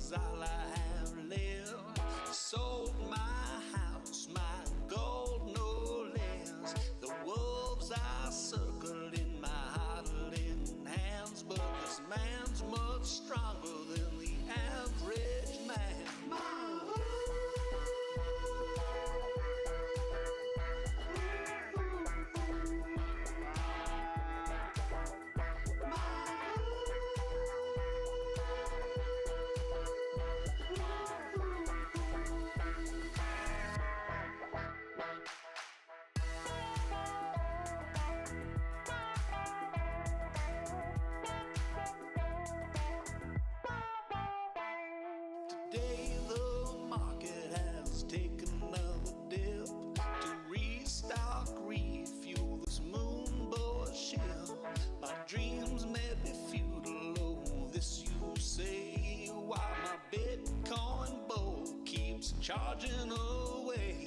is all I have left. Sold my house, my gold no less. The wolves are circling my huddling hands, but this man's much stronger than the average man. Today the market has taken another dip to restock, refuel this moonboard ship. My dreams may be futile, oh, this you say, while my Bitcoin bowl keeps charging away.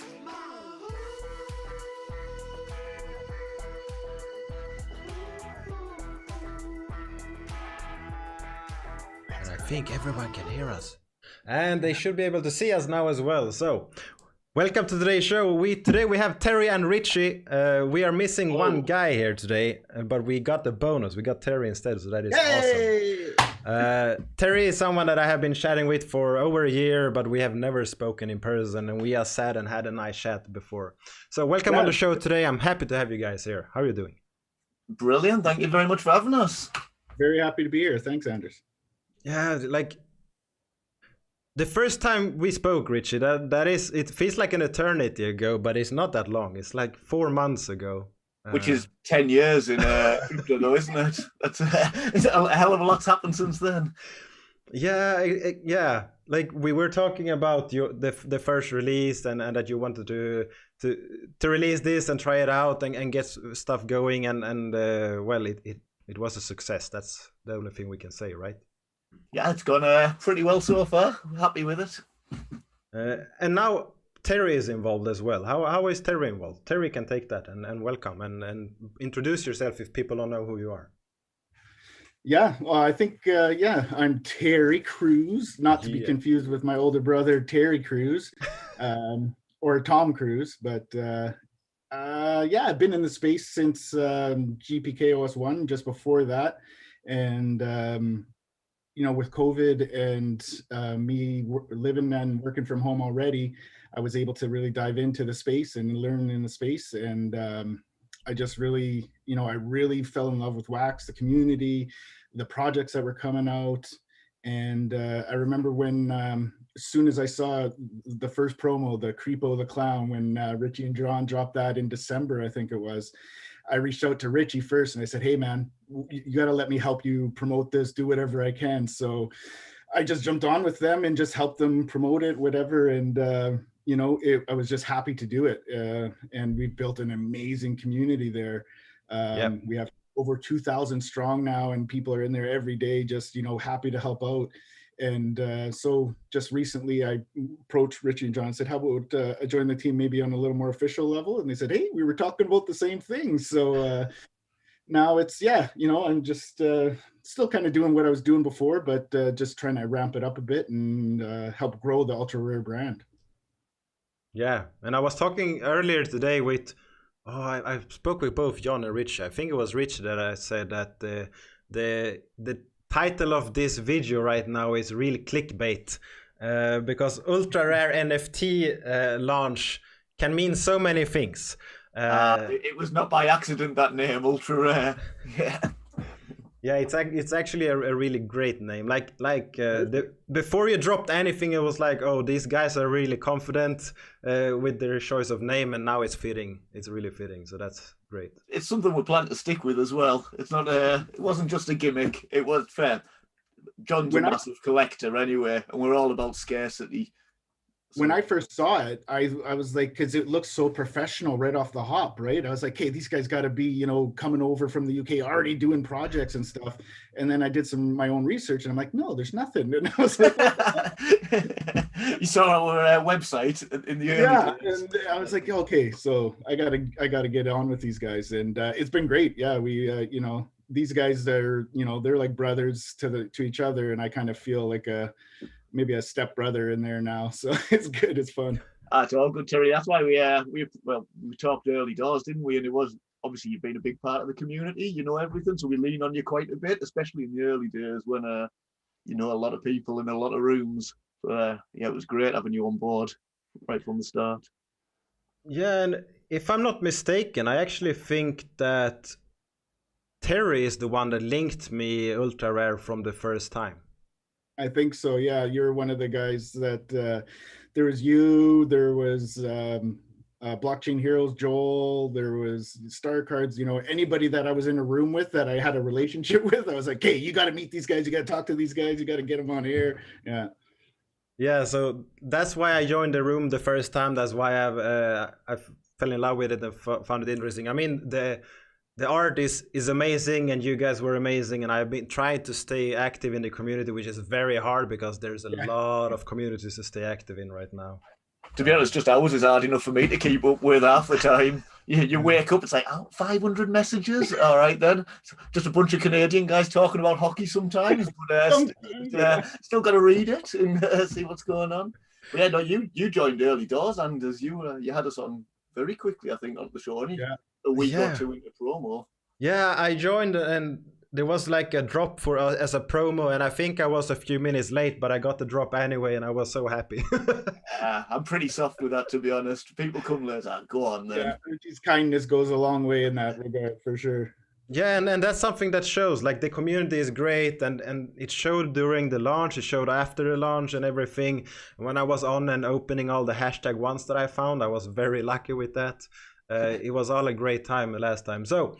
And I think everyone can hear us. And they should be able to see us now as well. So, welcome to today's show. Today we have Terry and Richie. We are missing one guy here today, but we got the bonus. We got Terry instead, so that is awesome. Terry is someone that I have been chatting with for over a year, but we have never spoken in person, and we are sat and had a nice chat before. So welcome on the show today. I'm happy to have you guys here. How are you doing? Brilliant. Thank you very much for having us. Very happy to be here. Thanks, Anders. Yeah, like the first time we spoke, Richie, it feels like an eternity ago, but it's not that long. It's like 4 months ago. Which is 10 years in crypto, though, isn't it? That's a hell of a lot's happened since then. Yeah, yeah. Like we were talking about the first release and that you wanted to release this and try it out and get stuff going and well, it was a success. That's the only thing we can say, right? Yeah, it's gone pretty well so far. I'm happy with it. And now Terry is involved as well. How is Terry involved? Terry can take that and welcome and introduce yourself if people don't know who you are. Yeah, well, I think, I'm Terry Crews, not to be confused with my older brother, Terry Crews, or Tom Cruise. But I've been in the space since GPKOS1, just before that. And, with COVID and me living and working from home already, I was able to really dive into the space and learn in the space. And I just really, I really fell in love with Wax, the community, the projects that were coming out. And I remember when, as soon as I saw the first promo, the Creepo the Clown, when Richie and John dropped that in December, I think it was, I reached out to Richie first and I said, hey man, you got to let me help you promote this, do whatever I can. So I just jumped on with them and just helped them promote it, whatever. And, I was just happy to do it. And we've built an amazing community there. We have over 2,000 strong now, and people are in there every day, just, happy to help out. And so just recently I approached Richie and John and said, how about I join the team maybe on a little more official level? And they said, hey, we were talking about the same thing. So now it's, I'm just still kind of doing what I was doing before, but just trying to ramp it up a bit and help grow the Ultrarare brand. Yeah, and I was talking earlier today with, I spoke with both John and Rich. I think it was Rich that I said that the title of this video right now is really clickbait, because Ultrarare NFT launch can mean so many things. It was not by accident, that name, Ultrarare. Yeah. Yeah, it's actually a really great name. Before you dropped anything, it was like, oh, these guys are really confident with their choice of name, and now it's fitting. It's really fitting, so that's great. It's something we plan to stick with as well. It's not it wasn't just a gimmick. It was fair. John's a massive collector anyway, and we're all about scarcity. When I first saw it, I was like, because it looks so professional right off the hop, right? I was like, hey, these guys got to be, coming over from the UK, already doing projects and stuff. And then I did my own research, and I'm like, no, there's nothing. And I was like, you saw our website in the early days. And I was like, okay, so I gotta get on with these guys, and it's been great. Yeah, we, these guys are, they're like brothers to each other, and I kind of feel like maybe a stepbrother in there now. So it's good. It's fun. It's all good, Terry. That's why we talked early doors, didn't we? And it was obviously you've been a big part of the community. You know everything, so we lean on you quite a bit, especially in the early days when you know a lot of people in a lot of rooms. So yeah, it was great having you on board right from the start. Yeah, and if I'm not mistaken, I actually think that Terry is the one that linked me Ultrarare from the first time. I think so. Yeah, you're one of the guys that there was you, there was Blockchain Heroes, Joel, there was Star Cards, you know, anybody that I was in a room with that I had a relationship with, I was like, hey, you got to meet these guys, you got to talk to these guys, you got to get them on here. Yeah. Yeah, so that's why I joined the room the first time. That's why I fell in love with it and found it interesting. I mean, the art is amazing, and you guys were amazing, and I've been trying to stay active in the community, which is very hard because there's a lot of communities to stay active in right now. To be honest, just ours is hard enough for me to keep up with half the time. You wake up, it's like, 500 messages. All right, then. Just a bunch of Canadian guys talking about hockey sometimes, but still got to read it and see what's going on. But yeah, no, you joined early doors, and as you had us on very quickly, I think, on the show. A week or two into promo. Yeah, I joined and there was like a drop for as a promo, and I think I was a few minutes late, but I got the drop anyway, and I was so happy. I'm pretty soft with that, to be honest. People come later, go on then. Yeah, Richie's kindness goes a long way in that regard, for sure. Yeah, and that's something that shows, like the community is great, and it showed during the launch, it showed after the launch and everything. When I was on and opening all the hashtag ones that I found, I was very lucky with that. It was all a great time last time. So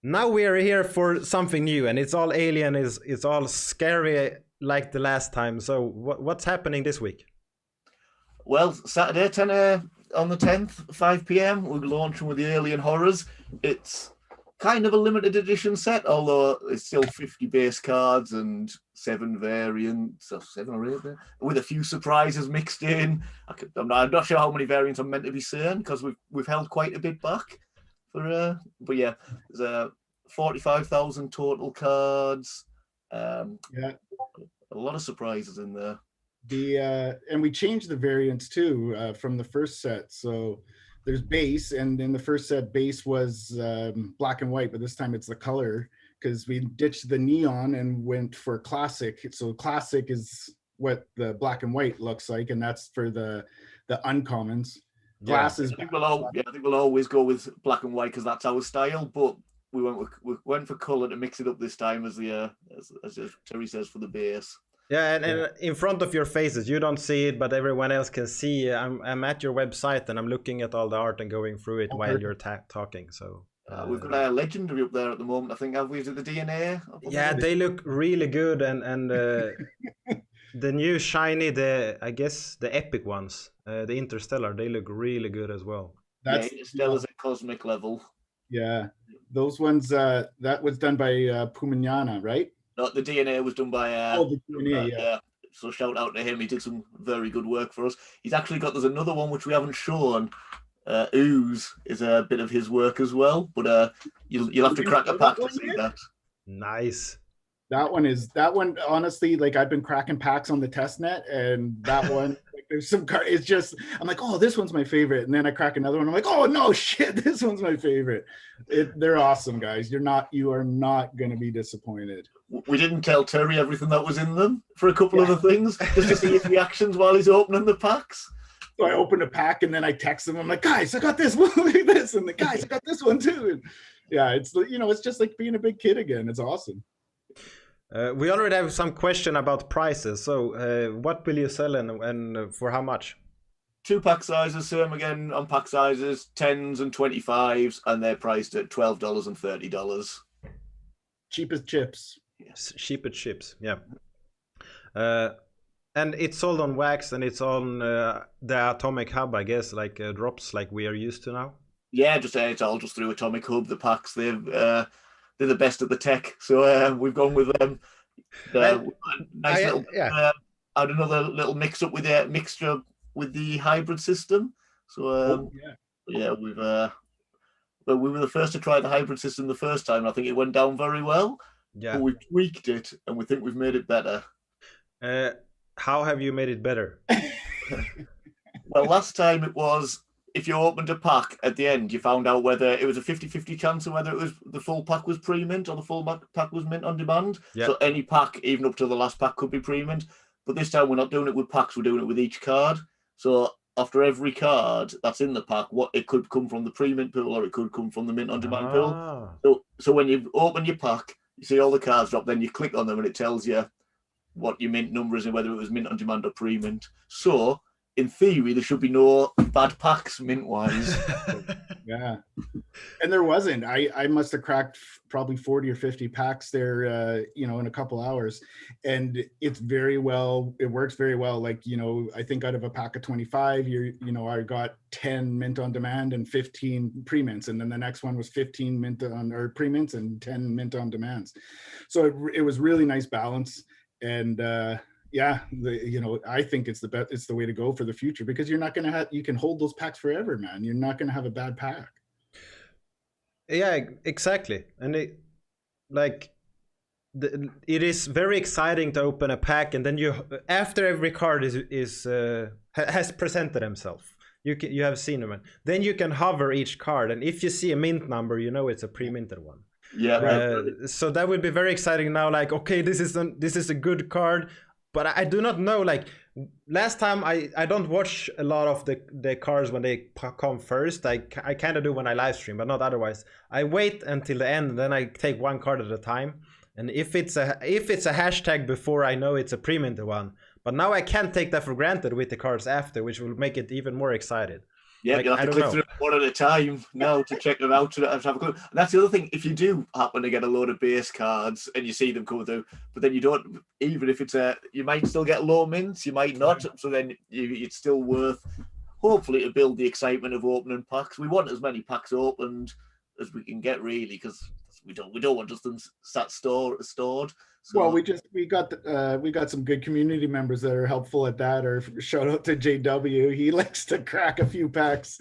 now we are here for something new, and it's all alien, it's all scary like the last time. So what's happening this week? Well, Saturday, 10 on the 10th, 5 p.m, we're launching with the Alien Horrors. It's kind of a limited edition set, although it's still 50 base cards and 7 variants, or 7 or 8, with a few surprises mixed in. I'm not sure how many variants I'm meant to be saying because we've held quite a bit back. But yeah, there's 45,000 total cards. A lot of surprises in there. And we changed the variants too from the first set. So there's base, and in the first set, base was black and white, but this time it's the color because we ditched the neon and went for classic. So classic is what the black and white looks like, and that's for the uncommons. Glasses. I think we'll always go with black and white because that's our style. But we went for color to mix it up this time, as Terry says, for the base. Yeah, and in front of your faces, you don't see it, but everyone else can see. I'm at your website and I'm looking at all the art and going through it while you're talking. So we've got a legendary up there at the moment. I think have we the DNA? Yeah, they look really good, and the new shiny, I guess the epic ones, the Interstellar, they look really good as well. That's Interstellar's at cosmic level. Yeah, those ones that was done by Pumignana, right? No, the DNA was done by the DNA, yeah. So shout out to him. He did some very good work for us. He's actually got, there's another one which we haven't shown. Ooze is a bit of his work as well, but you'll have to crack a pack to see that. Nice. That one honestly, like I've been cracking packs on the test net, and that one there's some card, it's just I'm like, oh, this one's my favorite, and then I crack another one, I'm like, oh no, shit, this one's my favorite. They're awesome, guys. You are not gonna be disappointed. We didn't tell Terry everything that was in them for a couple of the things, just to see his reactions while he's opening the packs. So I opened a pack and then I text them. I'm like, guys, I got this one, look at this, and the guys, I got this one too. And yeah, it's it's just like being a big kid again. It's awesome. We already have some question about prices. So what will you sell and for how much? 2 pack sizes, same again on pack sizes, 10s and 25s, and they're priced at $12 and $30. Cheapest chips. Yes. Cheapest chips, yeah. And it's sold on wax, and it's on the Atomic Hub, I guess, like drops like we are used to now. Yeah, it's all just through Atomic Hub. The packs, they're the best at the tech, so we've gone with them. Add another little mix up with the mixture with the hybrid system. So we were the first to try the hybrid system the first time. I think it went down very well. Yeah, but we've tweaked it, and we think we've made it better. how have you made it better? Well, last time it was if you opened a pack at the end, you found out whether it was a 50-50 chance of whether it was the full pack was pre-mint or the full pack was mint on demand. Yeah. So any pack, even up to the last pack, could be pre-mint. But this time we're not doing it with packs, we're doing it with each card. So after every card that's in the pack, what it could come from the pre-mint pool or it could come from the mint on demand pool. So when you open your pack, you see all the cards drop, then you click on them and it tells you what your mint number is and whether it was mint on demand or pre-mint. So in theory, there should be no bad packs mint-wise. Yeah. And there wasn't. I must have cracked probably 40 or 50 packs there, in a couple hours. And it works very well. Like, I think out of a pack of 25, I got 10 mint on demand and 15 pre-mints. And then the next one was 15 mint on or pre-mints and 10 mint on demands. So it was really nice balance. And, I think it's the way to go for the future, because you're not going to you can hold those packs forever, man. You're not going to have a bad pack. Yeah, exactly. And it is very exciting to open a pack, and then after every card has presented himself, you have seen them, then you can hover each card, and if you see a mint number, it's a pre-minted one. Yeah. So that would be very exciting now. Like, okay, this is a good card. But I do not know, like, last time I don't watch a lot of the cards when they come first. I kind of do when I live stream, but not otherwise. I wait until the end, and then I take one card at a time. And if it's a hashtag before, I know it's a pre-minted one. But now I can't take that for granted with the cards after, which will make it even more excited. Yeah, you'll have to click through one at a time now to check them out, to have a clue. And that's the other thing. If you do happen to get a load of base cards and you see them come through, but then you don't, even if you might still get low mints, you might not. So then it's still worth, hopefully, to build the excitement of opening packs. We want as many packs opened as we can get, really, because we don't want just them sat stored. So, well, we got some good community members that are helpful at that. Or shout out to JW. He likes to crack a few packs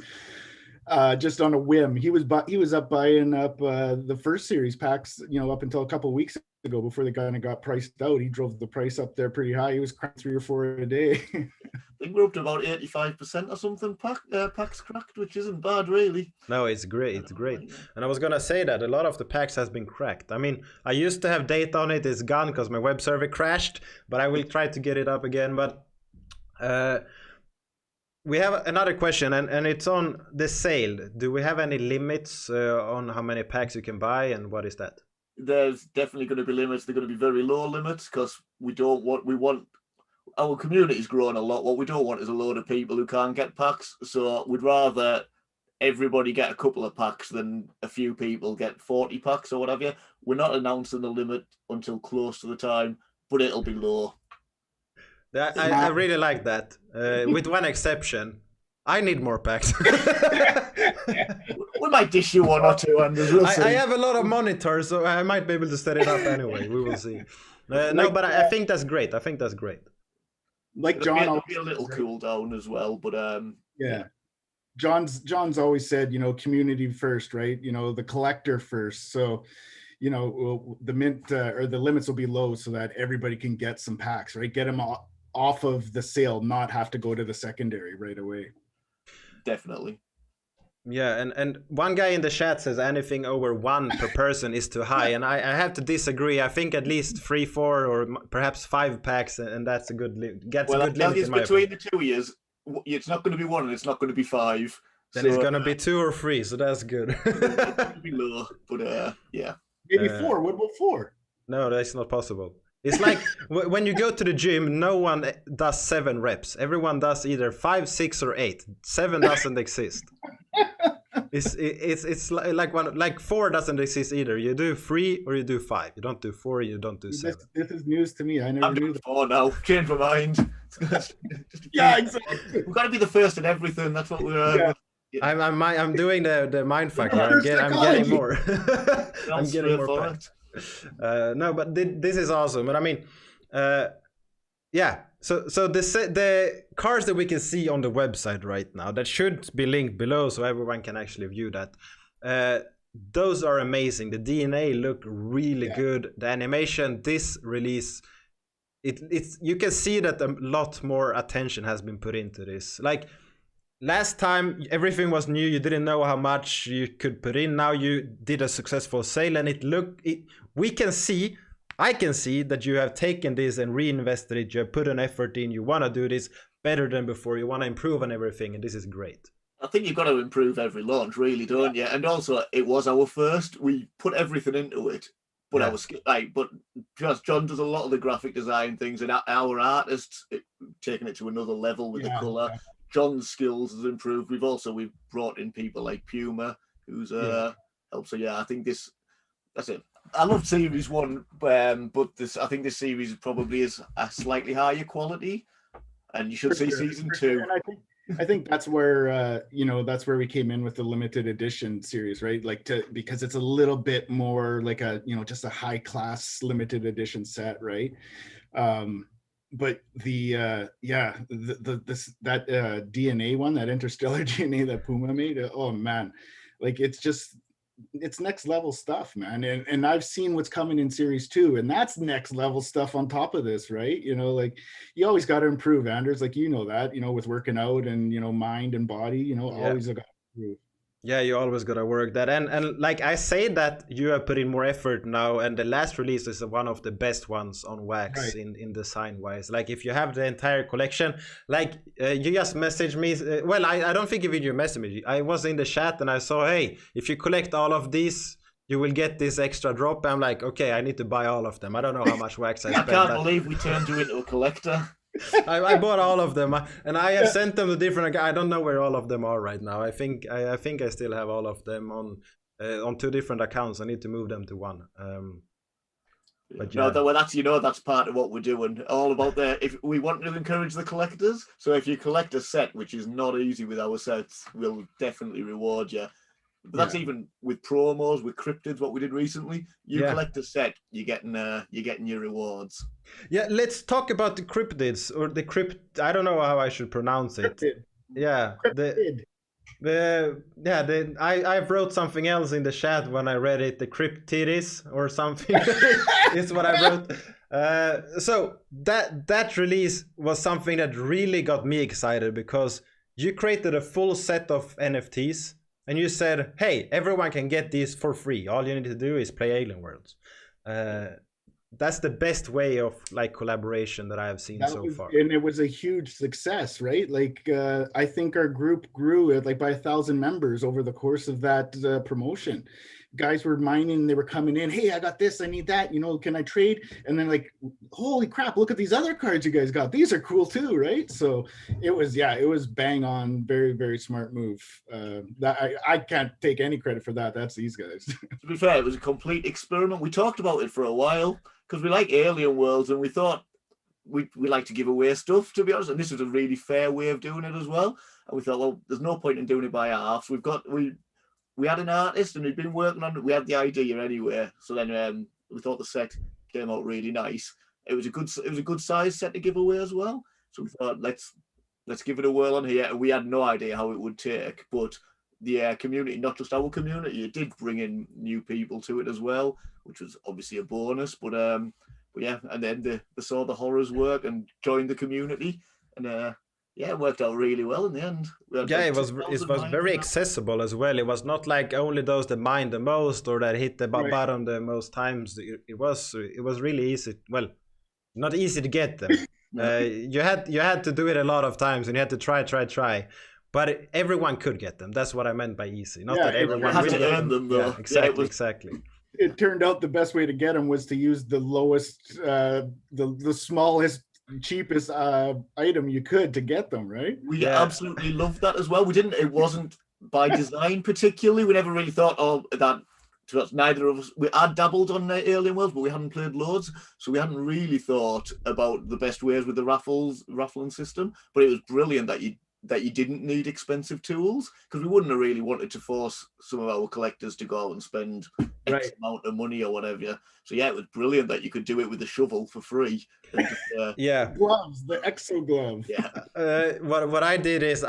just on a whim. He was up buying up the first series packs, up until a couple of weeks ago before they kind of got priced out. He drove the price up there pretty high. He was cracking 3 or 4 a day. I think we're up to about 85% or something packs cracked, which isn't bad, really. No, it's great. It's great. And I was going to say that a lot of the packs has been cracked. I mean, I used to have data on it. It's gone because my web server crashed, but I will try to get it up again. But we have another question, and it's on the sale. Do we have any limits on how many packs you can buy, and what is that? There's definitely going to be limits. They're going to be very low limits, because we want our community's grown a lot. What we don't want is a load of people who can't get packs. So we'd rather everybody get a couple of packs than a few people get 40 packs or whatever. We're not announcing the limit until close to the time, but it'll be low. I really like that. With one exception, I need more packs. We might dish you one or two, Anders. We'll see. I have a lot of monitors, so I might be able to set it up anyway. We will see. No, but I think that's great. Like John, it'll be a little cool down as well, but yeah. John's always said, community first, right? The collector first. So, the mint or the limits will be low so that everybody can get some packs, right? Get them off of the sale, not have to go to the secondary right away. Definitely. Yeah, and one guy in the chat says anything over 1 per person is too high, and I have to disagree. I think at least 3, 4, or perhaps 5 packs, and that's a good limit. Between the 2 years, it's not going to be 1 and it's not going to be 5. Then it's going to be 2 or 3, so that's good. It's going to be low, but yeah. Maybe 4. What about 4? No, that's not possible. It's like when you go to the gym, no one does 7 reps. Everyone does either 5, 6, or 8. 7 doesn't exist. It's like 4 doesn't exist either. You do 3 or you do 5. You don't do 4. You don't do 7. This is news to me. I never I'm knew doing that. 4 now. Change my mind. Yeah, exactly. We've got to be the first in everything. That's what we're. I'm doing the mind factor. I'm getting more. I'm getting more packs. No, but this is awesome. But I mean, yeah. So the cards that we can see on the website right now, that should be linked below so everyone can actually view that. Those are amazing. The DNA look really good. The animation, this release it's you can see that a lot more attention has been put into this. Like last time, everything was new. You didn't know how much you could put in. Now you did a successful sale, and we can see. I can see that you have taken this and reinvested it. You have put an effort in. You want to do this better than before. You want to improve on everything, and this is great. I think you've got to improve every launch, really, don't you? And also, it was our first. We put everything into it, but but just John does a lot of the graphic design things, and our artists taking it to another level with the color. Yeah. John's skills has improved. We've brought in people like Puma, who's helped. So yeah, I think that's it. I love series 1, but I think this series probably is a slightly higher quality, and you should see season 2. And I think that's where that's where we came in with the limited edition series, right? Like because it's a little bit more like a just a high class limited edition set, right? But the DNA one, that interstellar DNA that Puma made, oh man, like it's next level stuff, man. And I've seen what's coming in series 2, and that's next level stuff on top of this, right? Like you always got to improve, Anders, like that, with working out and mind and body, always got to improve. Yeah, you always gotta work that, and like I say that you have put in more effort now, and the last release is one of the best ones on Wax, right, in design wise. Like if you have the entire collection, like you just messaged me. Well, I don't think even you messaged me. I was in the chat and I saw, hey, if you collect all of these, you will get this extra drop. I'm like, okay, I need to buy all of them. I don't know how much Wax I spent. I can't believe we turned you into a collector. I bought all of them, and I have sent them to different. I don't know where all of them are right now. I think I still have all of them on 2 different accounts. I need to move them to one. But yeah. No, that's part of what we're doing. All about if we want to encourage the collectors. So if you collect a set, which is not easy with our sets, we'll definitely reward you. But that's even with promos, with cryptids, what we did recently. You collect a set, you're getting your rewards. Yeah, let's talk about the cryptids or the crypt. I don't know how I should pronounce it. Cryptid. Yeah, I wrote something else in the chat when I read it. The cryptidis or something is what I wrote. So that release was something that really got me excited because you created a full set of NFTs. And you said, hey, everyone can get these for free. All you need to do is play Alien Worlds. That's the best way of like collaboration that I have seen so far. And it was a huge success, right? Like I think our group grew by 1,000 members over the course of that promotion. Guys were mining, they were coming in, hey, I got this, I need that, can I trade? And then like, holy crap, look at these other cards you guys got. These are cool too, right? So it was bang on, very, very smart move. That I can't take any credit for that. That's these guys. To be fair, it was a complete experiment. We talked about it for a while because we like Alien Worlds and we thought we like to give away stuff, to be honest. And this was a really fair way of doing it as well. And we thought, well, there's no point in doing it by halves. We had an artist and we'd been working on it. We had the idea anyway. So then we thought the set came out really nice. It was a good size set to give away as well. So we thought let's give it a whirl on here. And we had no idea how it would take, but the community, not just our community, it did bring in new people to it as well, which was obviously a bonus. But yeah, and then they saw the horrors work and joined the community, and it worked out really well in the end. It was very accessible as well. It was not like only those that mine the most or that hit the bottom the most times. It was really easy. Well, not easy to get them. You had to do it a lot of times and you had to try. But everyone could get them. That's what I meant by easy. Not that everyone had to earn them though. Yeah, exactly. It turned out the best way to get them was to use the lowest, the smallest, cheapest item you could to get them, right? We absolutely loved that as well. It wasn't by design particularly. We never really thought that. Neither of us. We had dabbled on Alien Worlds, but we hadn't played loads, so we hadn't really thought about the best ways with the raffling system. But it was brilliant that you didn't need expensive tools, because we wouldn't have really wanted to force some of our collectors to go out and spend X amount of money or whatever. So yeah, it was brilliant that you could do it with a shovel for free. And just, gloves, the exo gloves. Yeah. What I did is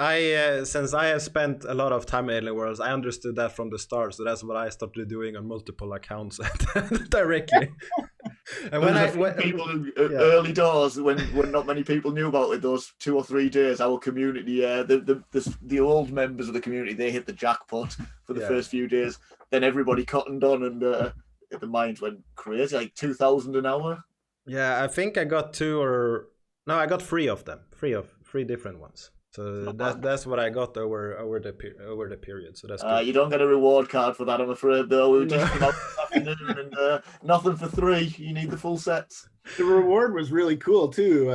since I have spent a lot of time in Alien Worlds, I understood that from the start. So that's what I started doing on multiple accounts directly. And when people early doors when not many people knew about it, those 2 or 3 days, our community, the old members of the community, they hit the jackpot for the first few days. Then everybody cottoned on, and the minds went crazy, like 2,000 an hour. Yeah, I think I got I got 3 of them, 3 different ones. So that's what I got over the period. So that's good. You don't get a reward card for that, I'm afraid. Though we just came out this afternoon, and nothing for 3. You need the full sets. The reward was really cool too.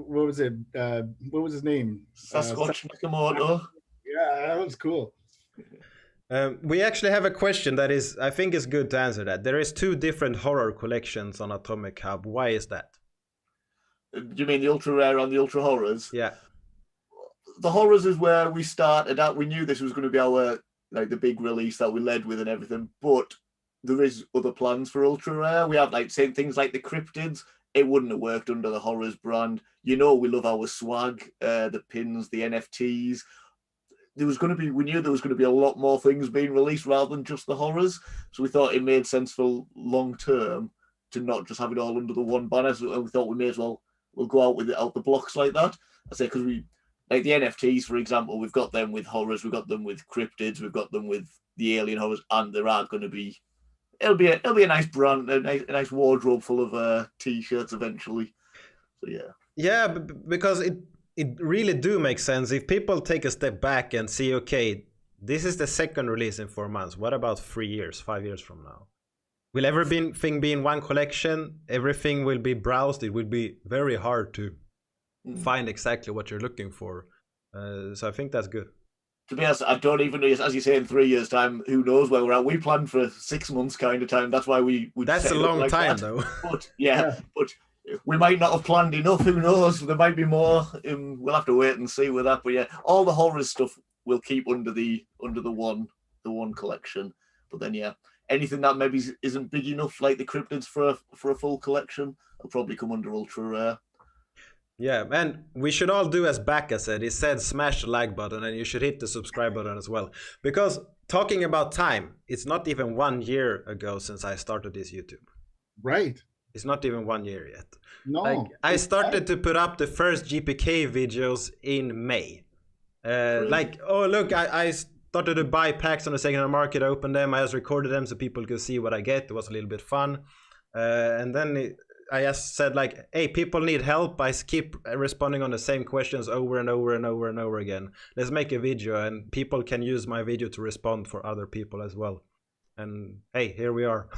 What was it? What was his name? Sasquatch Nakamoto. Yeah, that was cool. We actually have a question that I think is good to answer that. There is 2 different horror collections on Atomic Hub. Why is that? Do you mean the ultra rare and the ultra horrors? Yeah. The horrors is where we started out. We knew this was going to be our the big release that we led with and everything, but there is other plans for ultra rare. We have saying things like the cryptids. It wouldn't have worked under the horrors brand. We love our swag, the pins, the NFTs. We knew there was going to be a lot more things being released rather than just the horrors. So we thought it made sense for long term to not just have it all under the one banner. So we thought we may as well we'll go out with it out the blocks like that. I say because we. Like the NFTs, for example, we've got them with horrors, we've got them with cryptids, we've got them with the alien horrors, and there are going to be, it'll be a nice brand, a nice wardrobe full of t-shirts eventually. So yeah. Yeah, because it really do make sense if people take a step back and see, okay, this is the second release in 4 months. What about 3 years, 5 years from now? Will everything be in one collection? Everything will be browsed. It will be very hard to find exactly what you're looking for. So I think that's good. To be honest, I don't even know, as you say, in 3 years' time, who knows where we're at. We planned for 6 months kind of time. That's why we that's a long time, though. But but we might not have planned enough. Who knows? There might be more. We'll have to wait and see with that. But yeah, all the horror stuff we'll keep under the one collection. But then anything that maybe isn't big enough, like the cryptids for a full collection, will probably come under ultra rare. Yeah, and we should all do as Bacca said. He said smash the like button, and you should hit the subscribe button as well. Because talking about time, it's not even 1 year ago since I started this YouTube. Right. It's not even 1 year yet. No. I started to put up the first GPK videos in May. Oh look, I started to buy packs on the secondhand market, opened them, I just recorded them so people could see what I get. It was a little bit fun. And then I just said hey, people need help. I keep responding on the same questions over and over and over and over again. Let's make a video, and people can use my video to respond for other people as well. And hey, here we are.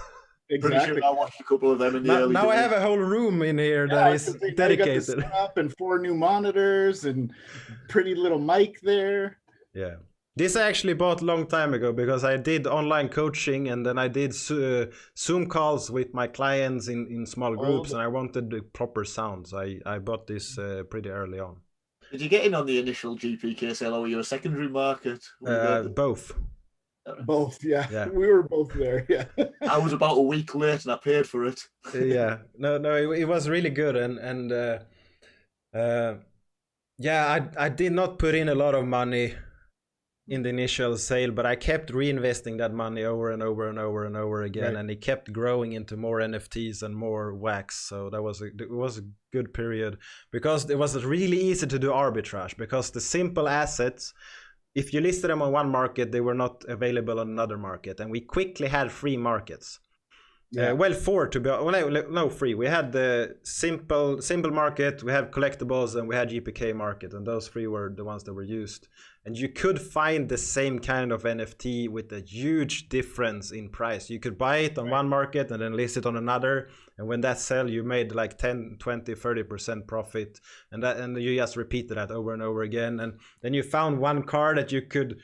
Exactly. Pretty sure I watched a couple of them in the early Now I days. have a whole room in here that is dedicated. Up and 4 new monitors and pretty little mic there. Yeah. This I actually bought a long time ago because I did online coaching, and then I did Zoom calls with my clients in small groups, and I wanted the proper sounds. I bought this pretty early on. Did you get in on the initial GPK sale, or were you a secondary market? Both. Both, yeah. We were both there, yeah. I was about a week late and I paid for it. Yeah, no, it was really good, and I did not put in a lot of money in the initial sale, but I kept reinvesting that money over and over and over and over again, right. And it kept growing into more NFTs and more wax. So it was a good period because it was really easy to do arbitrage, because the simple assets, if you listed them on one market, they were not available on another market, and we quickly had 3 markets. Yeah. 4 to be no 3. We had the simple market, we had collectibles, and we had GPK market, and those 3 were the ones that were used. And you could find the same kind of NFT with a huge difference in price. You could buy it on one market and then list it on another, and when that sell, you made 10, 20, 30% profit, and you just repeated that over and over again. And then you found one card that you could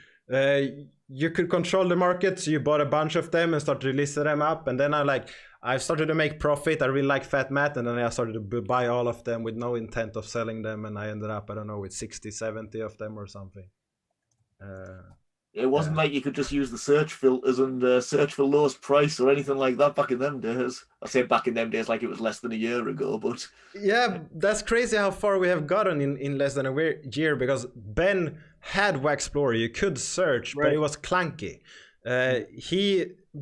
control the market, so you bought a bunch of them and started to list them up. And then I started to make profit. I really like Fat Matt, and then I started to buy all of them with no intent of selling them, and I ended up, I don't know, with 60, 70 of them or something. It wasn't like you could just use the search filters and search for lowest price or anything like that back in them days. I say back in them days like it was less than a year ago, but yeah, that's crazy how far we have gotten in less than a year, because Ben had Waxplorer. You could search, but it was clunky.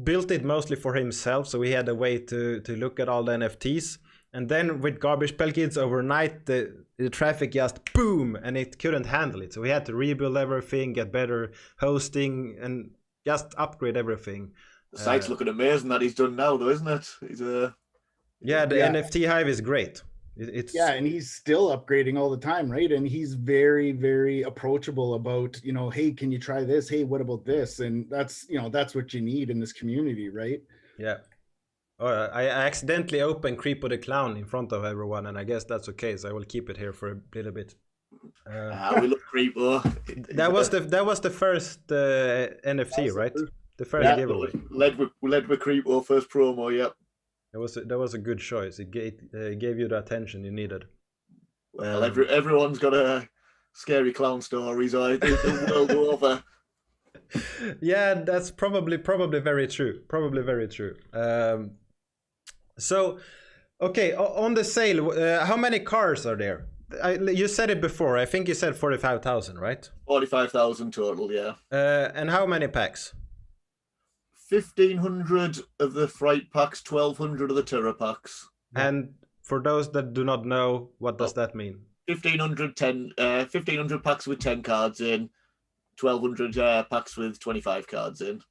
built it mostly for himself, so he had a way to look at all the NFTs. And then with Garbage Pail Kids overnight, the traffic just boom, and it couldn't handle it. So we had to rebuild everything, get better hosting, and just upgrade everything. The site's looking amazing that he's done now, though, isn't it? He's Yeah, the NFT Hive is great. It's Yeah, and he's still upgrading all the time, right? And he's very, very approachable about, hey, can you try this? Hey, what about this? And that's what you need in this community, right? Yeah. I accidentally opened Creepo the Clown in front of everyone, and I guess that's okay, so I will keep it here for a little bit. we look Creepo. That was the first NFT, right? The first giveaway. Led with Creepo first promo, yep. That was a good choice. It gave you the attention you needed. Well, everyone's got a scary clown stories, the world over. Yeah, that's probably very true. Probably very true. So, okay, on the sale, how many cars are there? You said it before. I think you said 45,000, right? 45,000 total, yeah. And how many packs? 1,500 of the Fright packs, 1,200 of the Terror packs. And for those that do not know, what does that mean? 1,500 packs with 10 cards in, 1,200 packs with 25 cards in.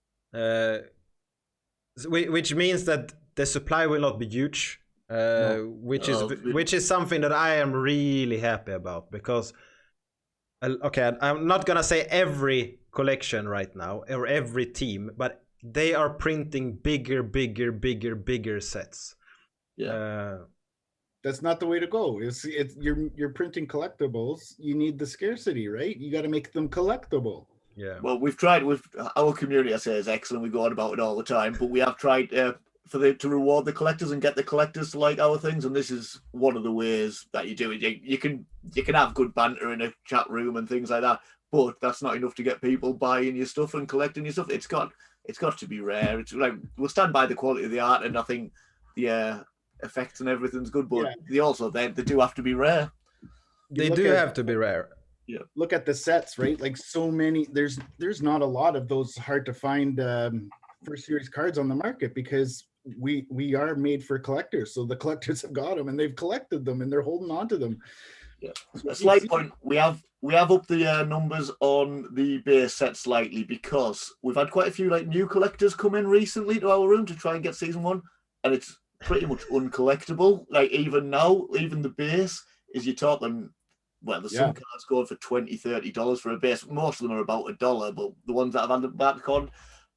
Which means that the supply will not be huge, which is something that I am really happy about, because okay, I'm not gonna say every collection right now or every team, but they are printing bigger sets. Yeah. That's not the way to go. You're printing collectibles. You need the scarcity, right? You got to make them collectible. Yeah. Well, we've tried with our community. I say is excellent. We go on about it all the time, but we have tried to reward the collectors and get the collectors to like our things. And this is one of the ways that you do it. You can have good banter in a chat room and things like that, but that's not enough to get people buying your stuff and collecting your stuff. It's got to be rare. It's like we'll stand by the quality of the art, and I think the effects and everything's good, but they do have to be rare. They do have to be rare. Yeah. Look at the sets, right? Like so many. There's not a lot of those hard to find first series cards on the market, because we are made for collectors. So the collectors have got them and they've collected them and they're holding on to them. Yeah. A slight point. We have upped the numbers on the base set slightly, because we've had quite a few like new collectors come in recently to our room to try and get season 1, and it's pretty much uncollectible. Like even now, even the base is, you're talking, well, there's some cards going for $20-$30 for a base. Most of them are about $1, but the ones that have had the back on,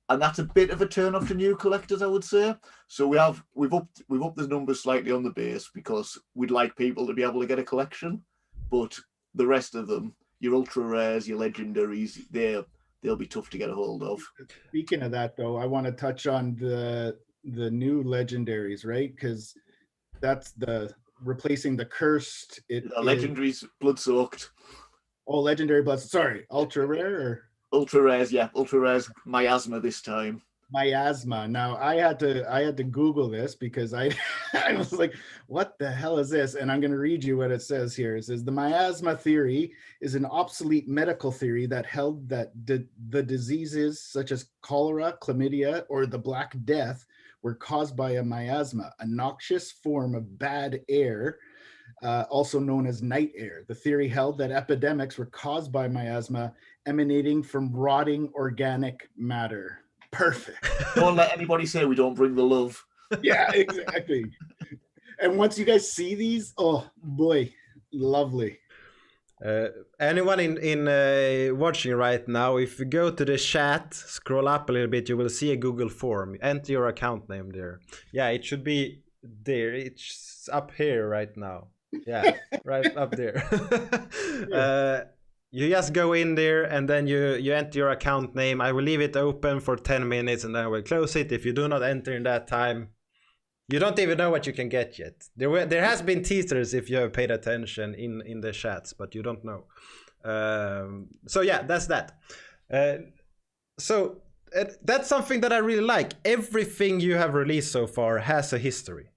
and that's a bit of a turn off to new collectors, I would say. So we've upped the numbers slightly on the base, because we'd like people to be able to get a collection. But the rest of them, your ultra rares, your legendaries, they'll be tough to get a hold of. Speaking of that, though, I want to touch on the new legendaries, right? Because that's the replacing the cursed. Legendaries, blood soaked. Oh, legendary blood. Sorry, ultra rare or ultra rares? Yeah, ultra rares. Miasma this time. Miasma. Now I had to Google this, because I was like, what the hell is this? And I'm going to read you what it says here. It says the miasma theory is an obsolete medical theory that held that the diseases such as cholera, chlamydia, or the Black Death were caused by a miasma, a noxious form of bad air, also known as night air. The theory held that epidemics were caused by miasma emanating from rotting organic matter. Perfect. Don't let anybody say we don't bring the love. Yeah, exactly. And once you guys see these, oh boy, lovely. Anyone in watching right now, if you go to the chat, scroll up a little bit, you will see a Google form. Enter your account name there. Yeah, it should be there. It's up here right now. Yeah, right up there. You just go in there and then you enter your account name. I will leave it open for 10 minutes and then I will close it. If you do not enter in that time, you don't even know what you can get yet. There has been teasers if you have paid attention in the chats, but you don't know. So yeah, that's that. So that's something that I really like. Everything you have released so far has a history.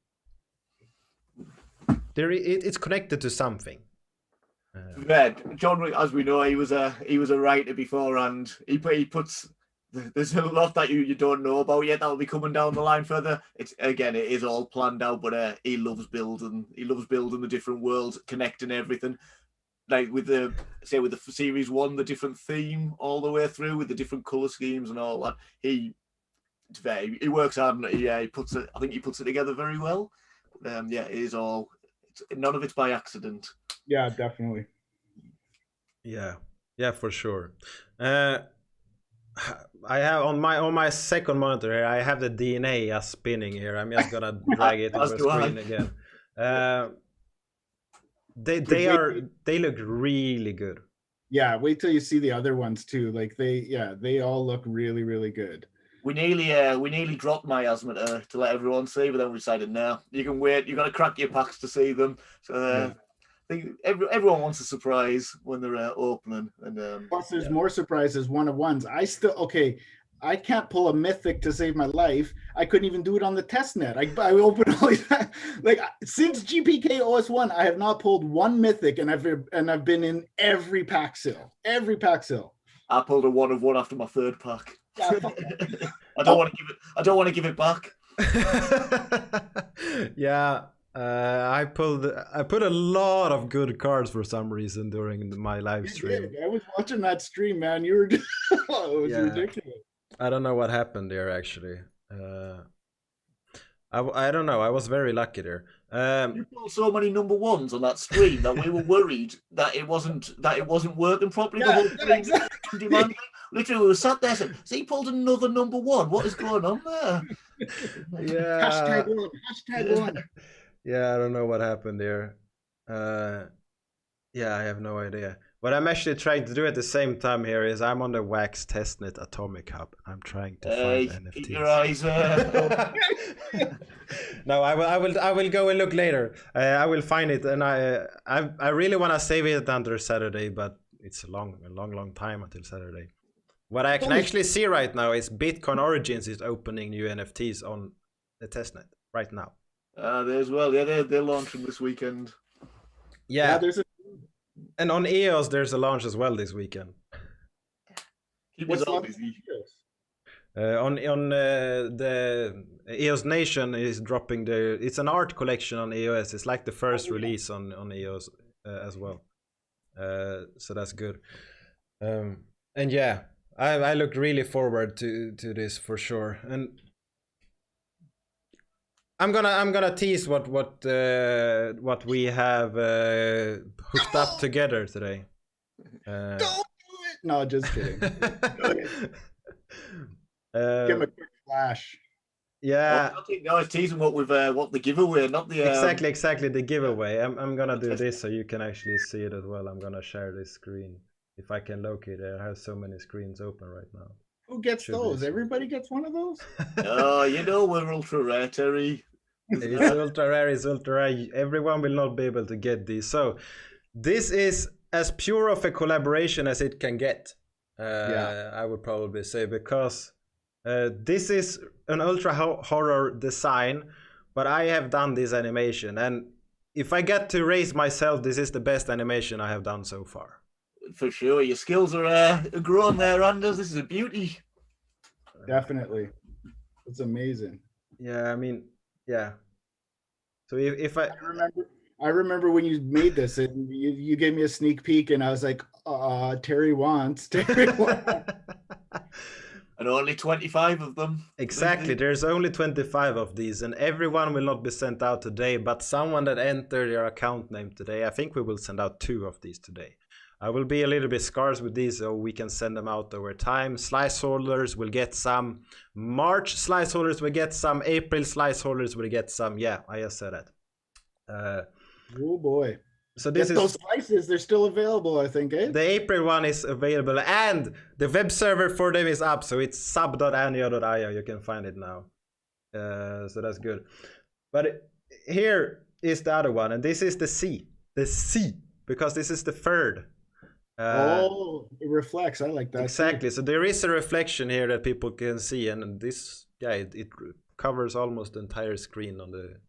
It's connected to something. Yeah, John, as we know, he was a writer beforehand. He puts there's a lot that you don't know about yet that'll be coming down the line further. It is all planned out, but he loves building. He loves building the different worlds, connecting everything. Like with the series 1, the different theme all the way through with the different color schemes and all that. He works hard and he puts it. I think he puts it together very well. It is all. None of it's by accident. Yeah, definitely. Yeah, for sure. I have on my second monitor here. I have the DNA spinning here. I'm just gonna drag it to the screen again. They look really good. Yeah, wait till you see the other ones too. Like they all look really, really good. We nearly dropped Miasma to let everyone see, but then we decided no. You can wait. You got to crack your packs to see them. So I think everyone wants a surprise when they're opening. And plus, there's more surprises. 1-of-1s. I can't pull a mythic to save my life. I couldn't even do it on the test net. I opened all these, like since GPK OS1, I have not pulled one mythic, and I've been in every pack sale. I pulled a 1-of-1 after my third pack. Yeah, I don't want to give it back. Yeah. I put a lot of good cards for some reason during my live stream. I was watching that stream, man. You were it was ridiculous. I don't know what happened there actually. I don't know. I was very lucky there. You pulled so many number 1s on that stream that we were worried that it wasn't working properly. The whole stream demanding. Literally, we were sat there saying, "So he pulled another number 1. What is going on there?" Yeah. Hashtag one. Yeah, I don't know what happened there. I have no idea. What I'm actually trying to do at the same time here is I'm on the Wax Testnet Atomic Hub. I'm trying to find NFTs. Keep your eyes. No, I will go and look later. I will find it, and I really want to save it until Saturday, but it's a long time until Saturday. What I can actually see right now is Bitcoin Origins is opening new NFTs on the testnet right now. There as well. Yeah, they're launching this weekend. Yeah, and on EOS there's a launch as well this weekend. Keep us all busy. On the EOS Nation is dropping it's an art collection on EOS. It's like the first release on EOS as well. So that's good. And yeah, I look really forward to this for sure. And I'm gonna tease what we have hooked up together today. Don't do it. No, just kidding. Give him a quick flash. Yeah. No, it's teasing what the giveaway, not the exactly the giveaway. I'm gonna do this so you can actually see it as well. I'm gonna share this screen if I can locate it. I have so many screens open right now. Who gets those? Everybody gets one of those? Oh, we're ultra rare, Terry. It's ultra rare. Everyone will not be able to get these. So this is as pure of a collaboration as it can get. I would probably say, because this is an ultra horror design, but I have done this animation, and if I get to raise myself, this is the best animation I have done so far. For sure, your skills are grown there, Anders. This is a beauty. Definitely, it's amazing. Yeah, I mean, yeah. So if I remember when you made this, and you gave me a sneak peek, and I was like, Terry wants. And only 25 of them. Exactly, there's only 25 of these, and everyone will not be sent out today, but someone that entered their account name today, I think we will send out 2 of these today. I will be a little bit scarce with these, so we can send them out over time. Slice holders will get some. March slice holders will get some. April slice holders will get some. Yeah, I just said that. Oh boy. So this is those slices, they're still available, I think, eh? The April one is available, and the web server for them is up, so it's sub.anyo.io. You can find it now. So that's good. But here is the other one, and this is the C. The C, because this is the third. It reflects. I like that. Exactly. So there is a reflection here that people can see, and this, it covers almost the entire screen on the,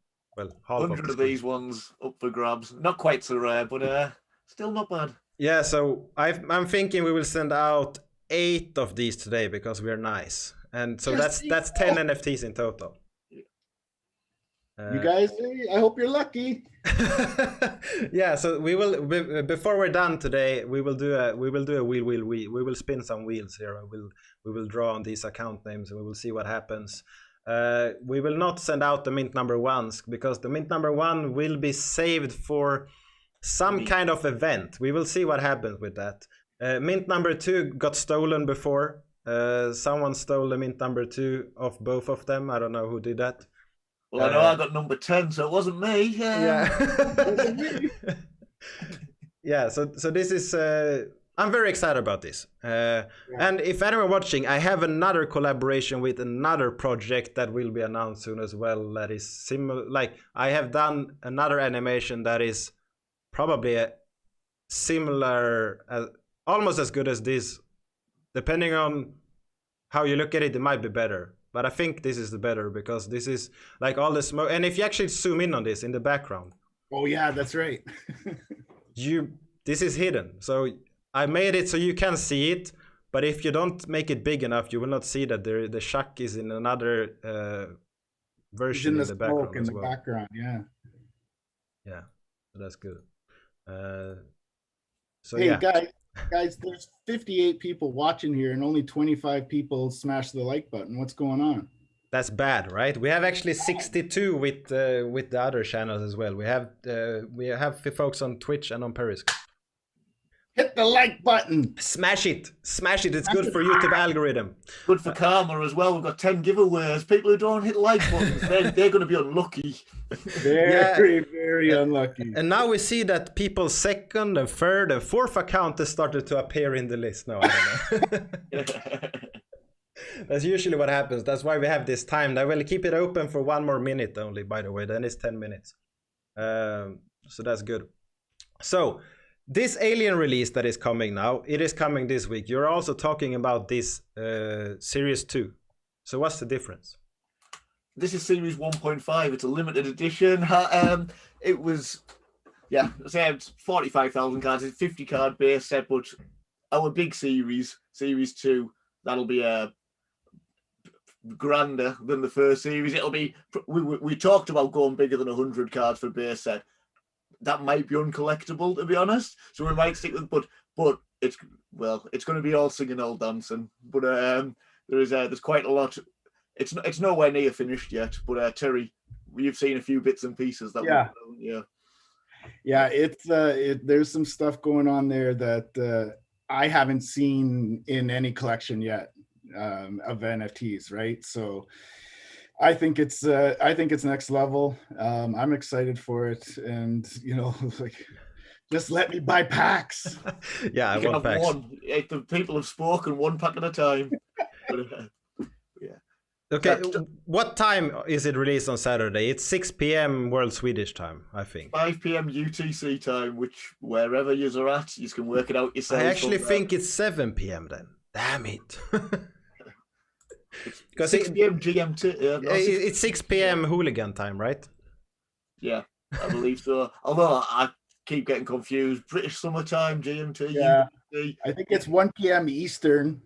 half 100 of these ones up for grabs. Not quite so rare, but still not bad. Yeah. So I'm thinking we will send out 8 of these today because we're nice, and so Yes, that's 10 NFTs in total. You guys, I hope you're lucky. Yeah, so we will before we're done today, we will do a wheel. We will spin some wheels here. We will draw on these account names and we will see what happens. We will not send out the mint number ones because the mint number one will be saved for some kind of event. We will see what happens with that. Mint number 2 got stolen before. Someone stole the mint number 2 of both of them. I don't know who did that. Well, I know I got number 10, so it wasn't me. Yeah. Yeah, so this is I'm very excited about this. And if anyone watching, I have another collaboration with another project that will be announced soon as well. That is similar. Like I have done another animation that is probably a similar, almost as good as this. Depending on how you look at it, it might be better. But I think this is the better because this is like all the smoke. And if you actually zoom in on this in the background. Oh yeah, that's right. This is hidden. So I made it so you can see it. But if you don't make it big enough, you will not see that the shack is in another version in the background as well. Background, yeah. Yeah, so that's good. So hey, yeah. guys, there's 58 people watching here and only 25 people smash the like button. What's going on? That's bad, right? We have actually 62 with the other channels as well. We have folks on Twitch and on Periscope. Hit the like button. Smash it. It's good for YouTube algorithm. Good for karma as well. We've got 10 giveaways. People who don't hit like buttons, they're going to be unlucky. Very unlucky. And now we see that people's second and third and fourth account has started to appear in the list. No, I don't know. That's usually what happens. That's why we have this time. I will keep it open for 1 more minute only, by the way. Then it's 10 minutes. So that's good. So this Alien release that is coming now, it is coming this week. You're also talking about this Series 2. So what's the difference? This is Series 1.5. It's a limited edition. It was, yeah, say 45,000 cards. It's 50 card base set, but our big series, Series 2, that'll be grander than the first series. It'll be, we talked about going bigger than 100 cards for base set. That might be uncollectible, to be honest. So we might stick with, but it's going to be all singing, all dancing. But there's quite a lot. It's nowhere near finished yet. But Terry, you've seen a few bits and pieces that. Yeah. There's some stuff going on there that I haven't seen in any collection yet of NFTs, right? So I think it's next level. I'm excited for it, and like, just let me buy packs. Yeah, I want packs. The people have spoken, 1 pack at a time. Yeah. Okay, what time is it released on Saturday? It's 6 p.m. World Swedish time, I think. 5 p.m. UTC time, which wherever you're at, you can work it out yourself. I actually think it's 7 p.m. then. Damn it. Because 6 p.m. GMT. It's 6 p.m. hooligan time, right? Yeah, I believe so. Although I keep getting confused. British summertime, GMT. Yeah, UTC. I think it's 1 p.m. Eastern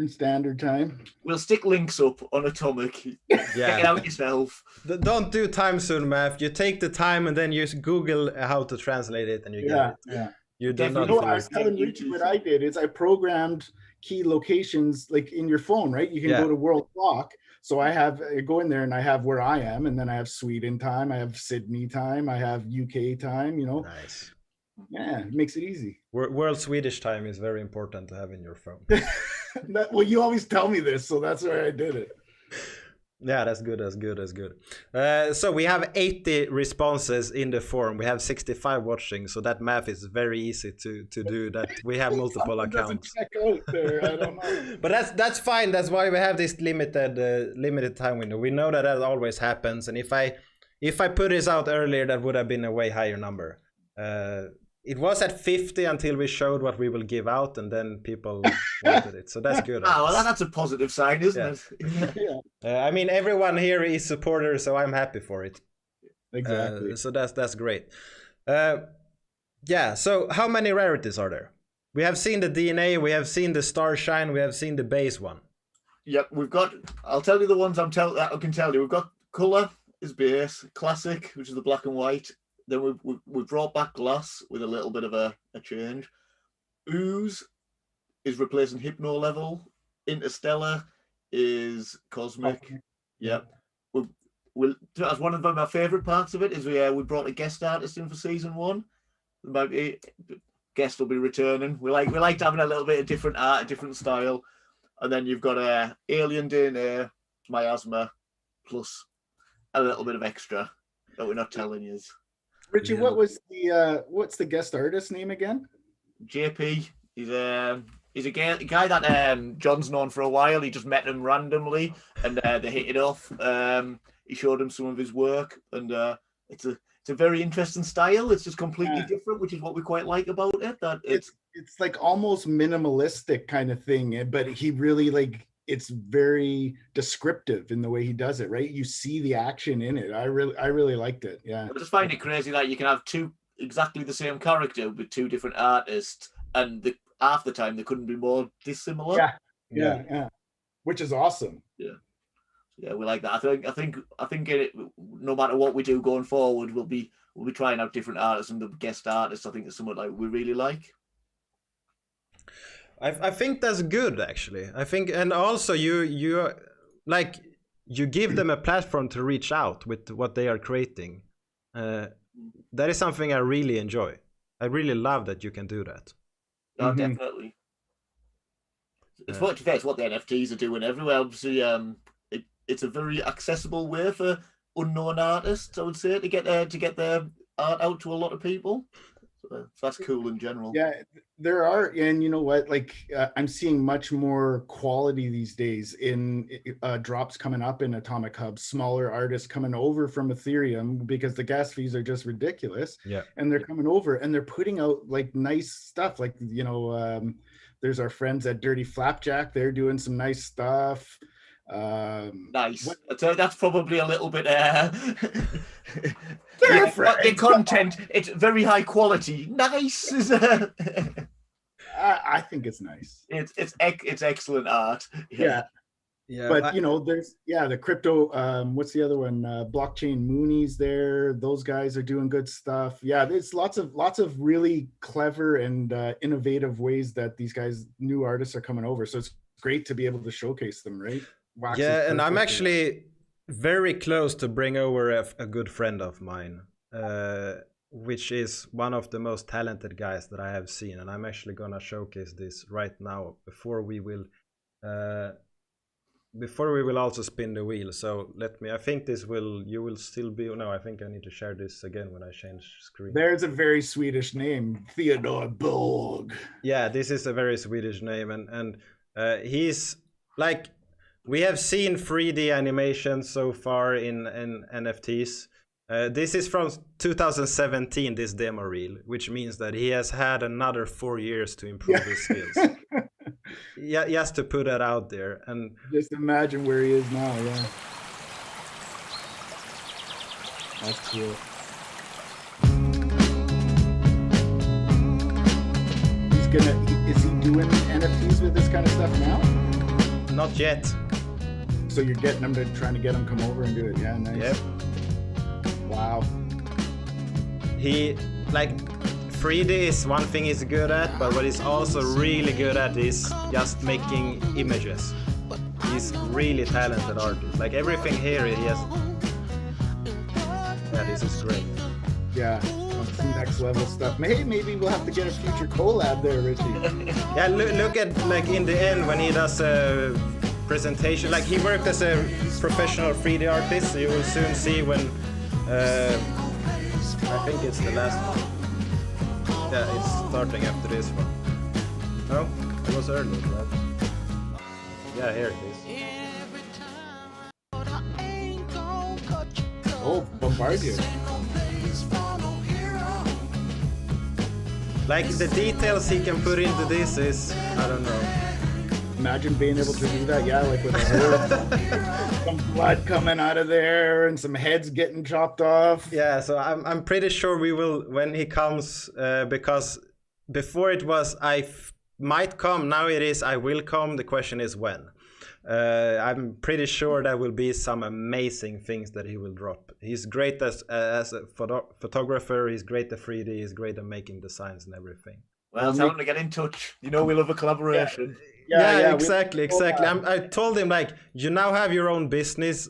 Standard Time. We'll stick links up on Atomic. Yeah. Check it out yourself. Don't do time zone math. You take the time and then you Google how to translate it, and you get it. Yeah. You do not. I was telling you what I did is I programmed key locations like in your phone, right? You can go to World Clock. So I go in there and I have where I am, and then I have Sweden time, I have Sydney time, I have UK time, Nice. Yeah, it makes it easy. World Swedish time is very important to have in your phone. Well, you always tell me this, so that's why I did it. Yeah, that's good. So we have 80 responses in the forum. We have 65 watching, so that math is very easy to do. That we have multiple accounts. Check out there. I don't know. But that's fine. That's why we have this limited time window. We know that always happens, and if I put this out earlier, that would have been a way higher number. It was at 50 until we showed what we will give out, and then people wanted it. So that's good. Well, that's a positive sign, isn't it? Yeah. I mean, everyone here is supporter, so I'm happy for it. Exactly. So that's great. Yeah. So how many rarities are there? We have seen the DNA, we have seen the Starshine, we have seen the base one. Yep, we've got. I'll tell you the ones I can tell you. We've got color is base, classic, which is the black and white. Then we've brought back glass with a little bit of a change. Ooze is replacing Hypno level. Interstellar is cosmic. Okay. Yep. We'll as one of my favorite parts of it is we brought a guest artist in for season 1. Guest will be returning. We like having a little bit of different art, a different style. And then you've got Alien DNA, Miasma, plus a little bit of extra that we're not telling you. Richie, what was the what's the guest artist name again? JP. He's a guy that John's known for a while. He just met him randomly, and they hit it off. He showed him some of his work, and it's a very interesting style. It's just completely different, which is what we quite like about it. That it's like almost minimalistic kind of thing, but he really it's very descriptive in the way he does it, right? You see the action in it. I really liked it. Yeah. I just find it crazy that you can have two exactly the same character with two different artists, and half the time they couldn't be more dissimilar. Yeah. Which is awesome. Yeah, we like that. I think no matter what we do going forward, we'll be trying out different artists, and the guest artists I think is something like we really like. I think that's good, actually. I think, and also you give them a platform to reach out with what they are creating. That is something I really enjoy. I really love that you can do that. Oh, definitely. It's what the NFTs are doing everywhere. Obviously, it's a very accessible way for unknown artists, I would say, to get their art out to a lot of people. So that's cool in general. Yeah, there are, and you know what? I'm seeing much more quality these days in drops coming up in Atomic Hub. Smaller artists coming over from Ethereum because the gas fees are just ridiculous. Yeah, and they're coming over and they're putting out nice stuff. There's our friends at Dirty Flapjack. They're doing some nice stuff. Nice. That's probably a little bit the content. It's very high quality. Nice. I think it's nice. It's excellent art. Yeah. But there's the crypto. What's the other one? Blockchain Moonies. There, those guys are doing good stuff. Yeah, there's lots of really clever and innovative ways that these new artists are coming over. So it's great to be able to showcase them, right? Yeah, and I'm actually very close to bring over a good friend of mine, which is one of the most talented guys that I have seen, and I'm actually gonna showcase this right now before we will also spin the wheel. So I think you will still be. No, I think I need to share this again when I change screen. There's a very Swedish name, Theodore Borg. Yeah, this is a very Swedish name, and he's like. We have seen 3D animations so far in NFTs. This is from 2017, this demo reel, which means that he has had another 4 years to improve his skills. Yeah, just to put that out there. And just imagine where he is now, yeah. That's cool. Is he doing NFTs with this kind of stuff now? Not yet. So you're getting him trying to get him come over and do it. Yeah, nice. Yep. Wow. He 3D is one thing he's good at, but what he's also really good at is just making images. He's really talented artist. Like everything here he has. Yeah, this is great. Yeah. Some next level stuff. Maybe we'll have to get a future collab there, Richie. Yeah, look at in the end when he does a presentation. He worked as a professional 3D artist. So you will soon see when I think it's the last one. Yeah, it's starting after this one. No, it was early, right? Yeah, here it is. Oh, Bombardier. The details he can put into this is, I don't know. Imagine being able to do that, with some blood coming out of there and some heads getting chopped off. Yeah, so I'm pretty sure we will when he comes, because before it was might come. Now it is I will come. The question is when. I'm pretty sure there will be some amazing things that he will drop. He's great as a photographer. He's great at 3D. He's great at making designs and everything. Well, tell him to get in touch. You know we love a collaboration. Yeah, exactly. I told him, like, you now have your own business.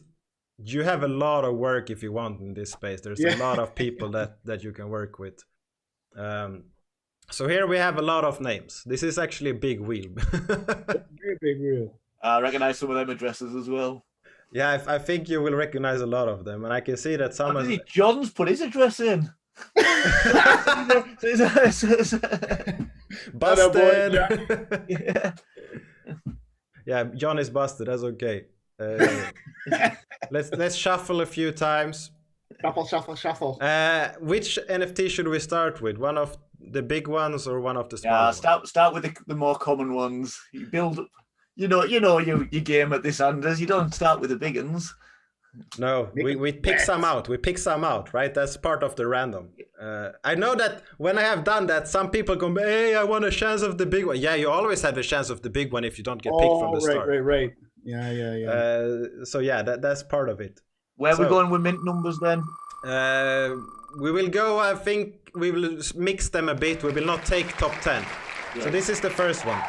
You have a lot of work if you want in this space. There's a lot of people that you can work with. So here we have a lot of names. This is actually a big wheel. Very big wheel. I recognize some of them addresses as well. Yeah, I think you will recognize a lot of them, and I can see that some. John's put his address in. Busted. Yeah. Yeah, John is busted. That's okay. Let's shuffle a few times. Shuffle. Which NFT should we start with? One of the big ones or one of the small ones? Start with the more common ones. You build. You know your game at this, Anders. You don't start with the big ones. No, we pick some out. We pick some out, right? That's part of the random. I know that when I have done that, some people go, "Hey, I want a chance of the big one." Yeah, you always have a chance of the big one if you don't get picked from the start. Right. Yeah. So yeah, that's part of it. Where are we going with mint numbers then? We will go. I think we will mix them a bit. We will not take top 10. Yeah. So this is the first one.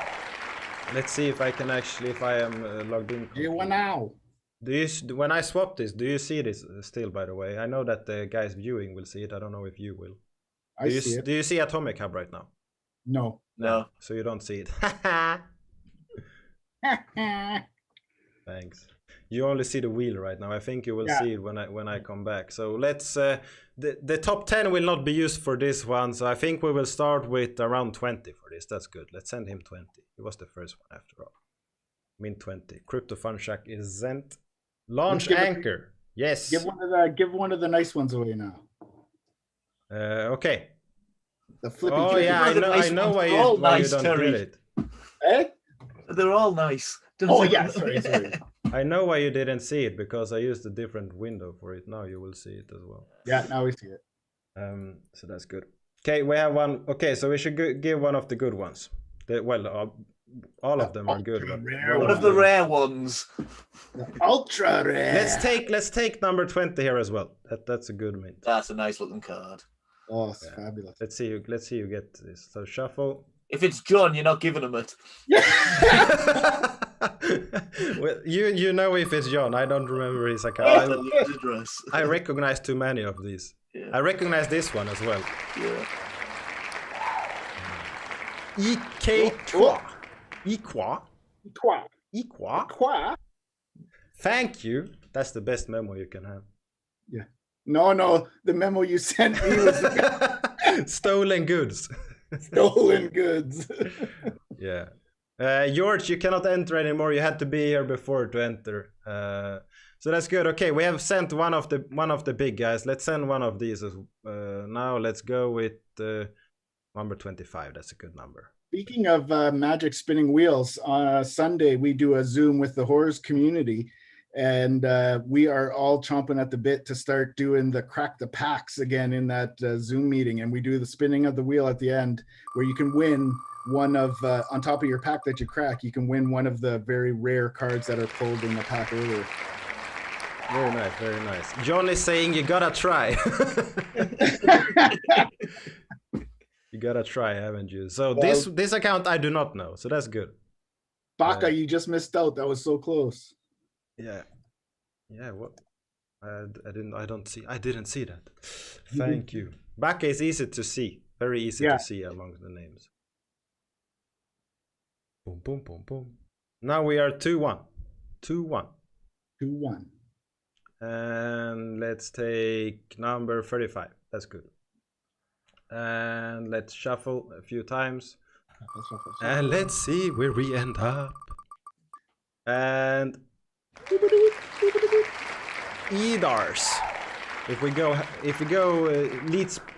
Let's see if I can actually, if I am logged in. You want now? When I swap this, do you see this still, by the way? I know that the guys viewing will see it. I don't know if you will. I see it. Do you see Atomic Hub right now? No. So you don't see it. Thanks. You only see the wheel right now. I think you will see it when I come back. So let's the top 10 will not be used for this one. So I think we will start with around 20 for this. That's good. Let's send him 20. It was the first one after all. Min 20. Crypto Fun Shack is sent. Launch Anchor. Yes. Give one of the nice ones away now. Okay. The flippy. Oh yeah, I know why you don't get it. Eh? They're all nice. Sorry. I know why you didn't see it, because I used a different window for it. Now you will see it as well. Yeah, now we see it. So that's good. Okay, we have one. Okay, so we should give one of the good ones. All of them are good. One of the rare ones. The ultra rare. Let's take number 20 here as well. That's a good mint. That's a nice looking card. Oh, it's fabulous. Let's see you get this. So shuffle. If it's John, you're not giving him it. Well, you know if it's John. I don't remember his account. I recognize too many of these. Yeah. I recognize this one as well. Yeah. Equa. Thank you. That's the best memo you can have. Yeah. No. The memo you sent me was stolen goods. Stolen goods. Yeah. George, you cannot enter anymore. You had to be here before to enter. So that's good. Okay, we have sent one of the big guys. Let's send one of these now. Let's go with number 25. That's a good number. Speaking of magic spinning wheels, on Sunday we do a Zoom with the horrors community, and we are all chomping at the bit to start doing the crack the packs again in that Zoom meeting, and we do the spinning of the wheel at the end, where you can win one of on top of your pack that you crack, you can win one of the very rare cards that are pulled in the pack earlier. Very nice. John is saying you gotta try. You gotta try, haven't you? So this account I do not know, so that's good. Baka, you just missed out. That was so close. Yeah. What? I didn't see that. Thank you. Baka is easy to see. Very easy to see among the names. Boom, boom, boom, boom. Now we are 2-1. 2-1. And let's take number 35. That's good. And let's shuffle a few times. And let's see where we end up. And Edars. If we go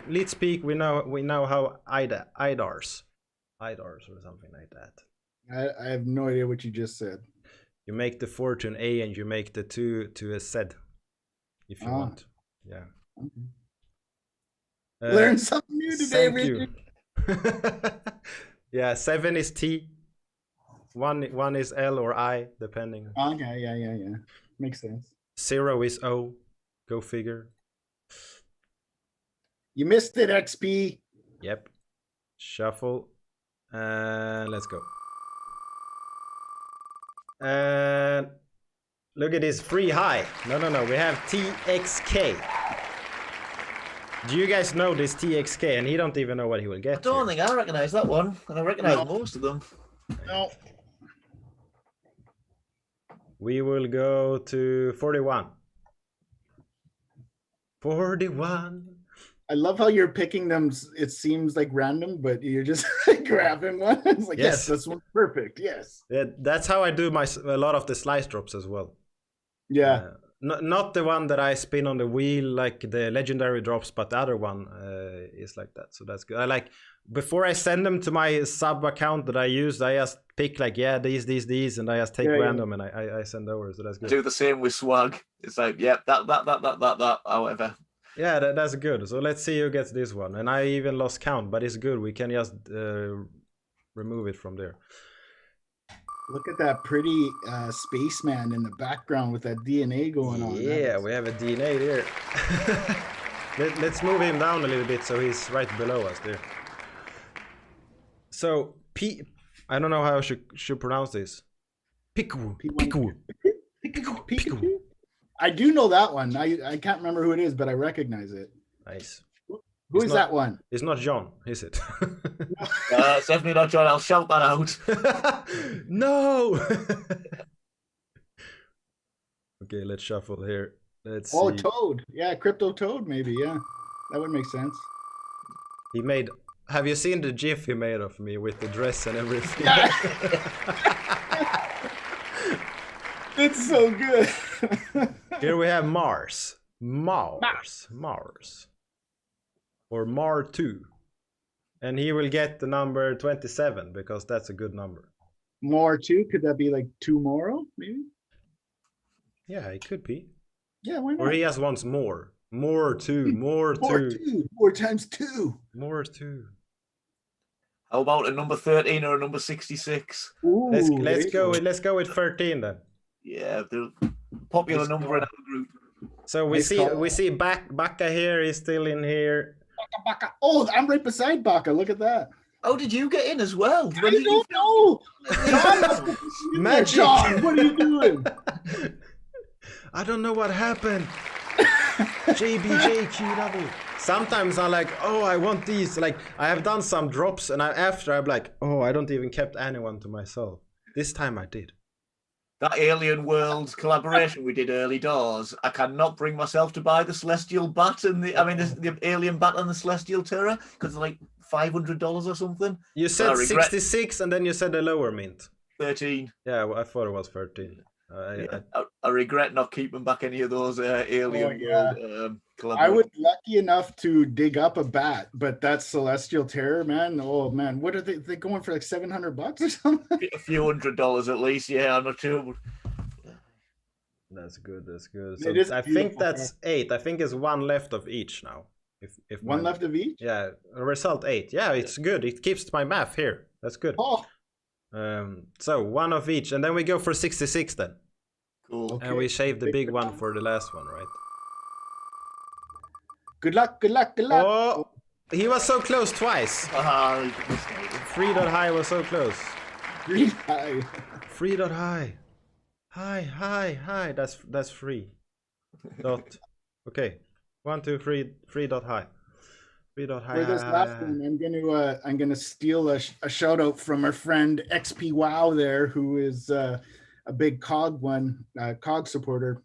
lead speak, we know how Idars or something like that. I have no idea what you just said. You make the 4 to an A and you make the 2 to a Z if you want. Yeah. Okay. Learn something new today, Thank you. Yeah, 7 is T. One is L or I, depending. Okay, yeah. Makes sense. 0 is O. Go figure. You missed it, XP. Yep. Shuffle. And let's go. And look at this free high. No. We have TXK. Do you guys know this TXK? And he don't even know what he will get. I don't think I recognise that one, and I recognise most of them. No. We will go to 41. 41. I love how you're picking them. It seems like random, but you're just grabbing one. It's like, yes, this one's perfect. Yes. Yeah, that's how I do a lot of the slice drops as well. Yeah. Not the one that I spin on the wheel like the legendary drops, but the other one is like that. So that's good. I like, before I send them to my sub account that I use, I just pick like, these, and I just take random and I send over. So that's good. Do the same with swag. It's like, that, however. Yeah, that's good. So let's see who gets this one. And I even lost count, but it's good. We can just remove it from there. Look at that pretty spaceman in the background with that DNA going on. Yeah, we have a DNA there. Let's move him down a little bit so he's right below us there. So I don't know how I should pronounce this. Piku. I do know that one. I can't remember who it is, but I recognize it. Nice. Who is that one? It's not John, is it? It's definitely not John. I'll shout that out. No. Okay, let's shuffle here. Let's see. Toad. Yeah, Crypto Toad, maybe. Yeah, that would make sense. He made. Have you seen the GIF he made of me with the dress and everything? Yeah. It's so good. Here we have Mars. Or Mar2. And he will get the number 27 because that's a good number. More too? Could that be like tomorrow, maybe? Yeah, it could be. Yeah, why not? Or he just wants more. More two. More times two. More two. How about a number 13 or a number 66? Ooh, let's go with 13 then. Yeah, the popular number in our group. So we see Baka here is still in here. Baka. Oh, I'm right beside Baka. Look at that. How did you get in as well? I don't know. Magic. John, what are you doing? I don't know what happened. JBJQW. Sometimes I'm like, oh, I want these. Like, I have done some drops, and after I'm like, oh, I don't even kept anyone to myself. This time I did. That Alien World collaboration we did early doors, I cannot bring myself to buy the Celestial Bat and the Alien Bat and the Celestial Terror because they're like $500 or something. You said 66 and then you said a lower mint. 13. Yeah, well, I thought it was 13. I regret not keeping back any of those Alien World collaborations. I was lucky enough to dig up a bat, but that Celestial Terror, man. Oh man, what are they going for, like $700 or something? A few $100 at least. Yeah, I'm not sure. That's good. So I think that's car. 8. I think it's one left of each now. If one left of each? Yeah, result 8. Yeah, it's good. It keeps my math here. That's good. Oh. So one of each, and then we go for 66 then. Cool. Okay. And we save the big one for the last one, right? Good luck. Oh, he was so close twice. 3.high was so close. 3.high. High. That's 3. Dot. Okay. 1, 2, 3. 3.high. 3.high. For this last one, I'm gonna steal a shout out from our friend XP Wow there, who is a big COG supporter.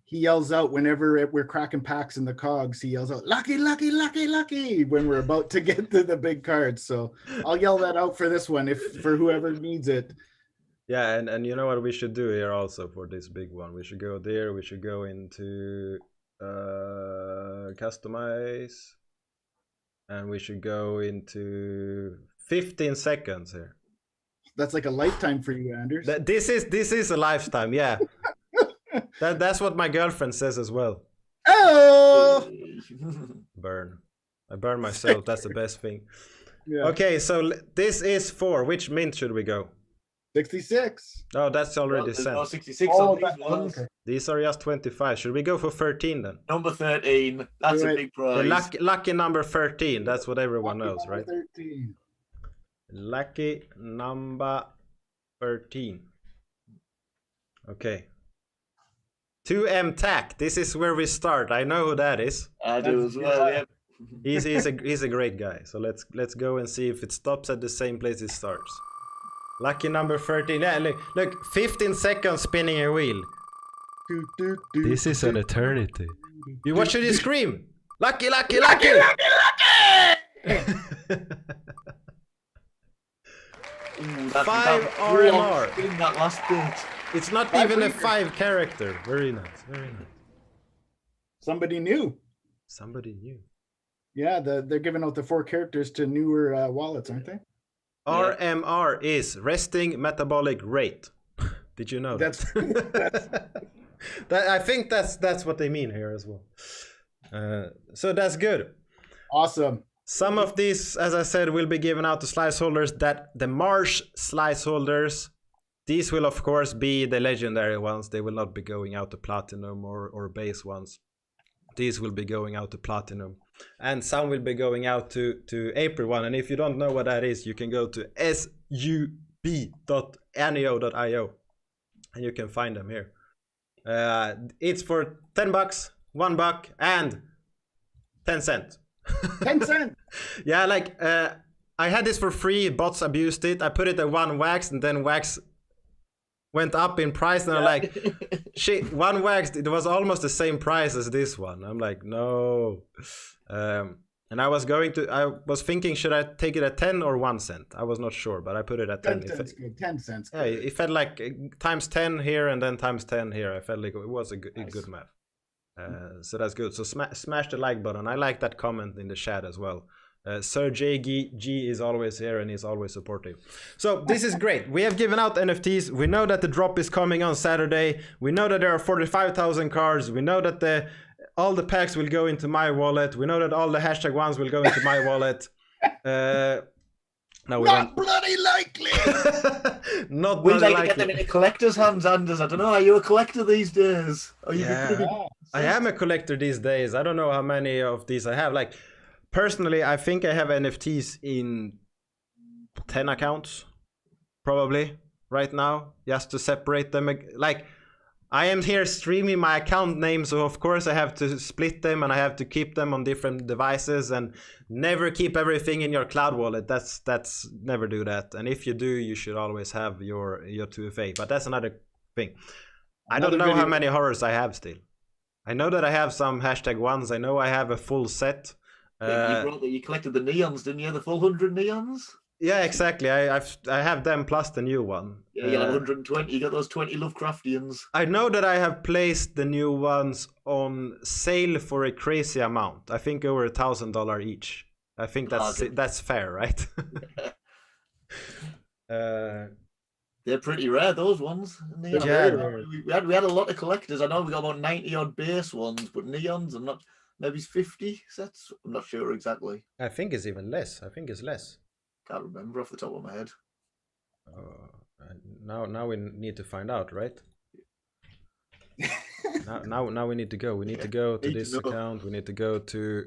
He yells out whenever we're cracking packs in the COGs. He yells out, "Lucky, lucky, lucky, lucky!" when we're about to get to the big cards. So I'll yell that out for this one, for whoever needs it. Yeah, and you know what we should do here also for this big one? We should go there. We should go into customize, and we should go into 15 seconds here. That's like a lifetime for you, Anders. This is a lifetime, yeah. That's what my girlfriend says as well. Oh! Burn. I burn myself. That's the best thing. Yeah. Okay, so this is for which mint should we go? 66. Oh, that's already There's sent. no 66 Oh, on these that- ones. okay. These are just 25. Should we go for 13 then? Number 13. That's Do a it. big The prize. lucky number 13. That's what everyone knows, Number right? 13. Lucky number 13. Okay. 2M Tack. This is where we start. I know who that is. I do as well, yeah. He's a great guy. So let's go and see if it stops at the same place it starts. Lucky number 13. Yeah, look, 15 seconds spinning a wheel. Do, do, do, This is an do, eternity. do, What should you scream? Lucky, lucky, lucky! Ooh, that's 5 that RMR. in that last bit. It's not Five even a reader. 5 character. Very nice, very nice. Somebody new. Somebody new. Yeah, they're giving out the 4 characters to newer wallets, aren't they? RMR is resting metabolic rate. Did you know that? I think that's what they mean here as well. So that's good. Awesome. Some of these, as I said, will be given out to slice holders. That the Marsh slice holders, these will of course be the legendary ones. They will not be going out to platinum or base ones. These will be going out to platinum, and some will be going out to April one. And if you don't know what that is, you can go to sub.anio.io and you can find them here. It's for $10, $1, and 10 cents. 10 cents. Yeah, like I had this for free. Bots abused it. I put it at 1 wax, and then wax went up in price, and I'm like, shit, 1 wax, it was almost the same price as this one. I'm like, no. And I was thinking, should I take it at 10 or 1 cent? I was not sure, but I put it at 10. 10 cents good. 10 cents Yeah, good. it felt like times 10 here and then times 10 here. I felt like it was a good math. So that's good. So smash the like button. I like that comment in the chat as well. Sir G is always here and he's always supportive. So this is great. We have given out NFTs. We know that the drop is coming on Saturday. We know that there are 45,000 cards. We know that all the packs will go into my wallet. We know that all the hashtag ones will go into my wallet. No, we Not don't. bloody likely. Not We'd bloody like to likely. get them in a collector's hands, Anders. I don't know. Are you a collector these days? Are you Yeah. gonna be... I am a collector these days. I don't know how many of these I have. Like, personally, I think I have NFTs in 10 accounts, probably, right now, just to separate them. Like, I am here streaming my account name, so of course I have to split them and I have to keep them on different devices, and never keep everything in your cloud wallet. That's never do that. And if you do, you should always have your 2FA. But that's another thing. I don't Another know how video. many horrors I have still. I know that I have some hashtag ones. I know I have a full set. you collected the neons, didn't you? The full 100 neons? Yeah, exactly. I have them plus the new one. Yeah, you got 120. You got those 20 Lovecraftians. I know that I have placed the new ones on sale for a crazy amount. I think over $1,000 each. I think that's fair, right? They're pretty rare, those ones. Neon. Yeah. We had a lot of collectors. I know we got about 90 odd base ones, but neons, I'm not. Maybe it's 50 sets. I'm not sure exactly. I think it's even less. I think it's less. Can't remember off the top of my head. Now we need to find out, right? now we need to go. We need to go to this account. We need to go to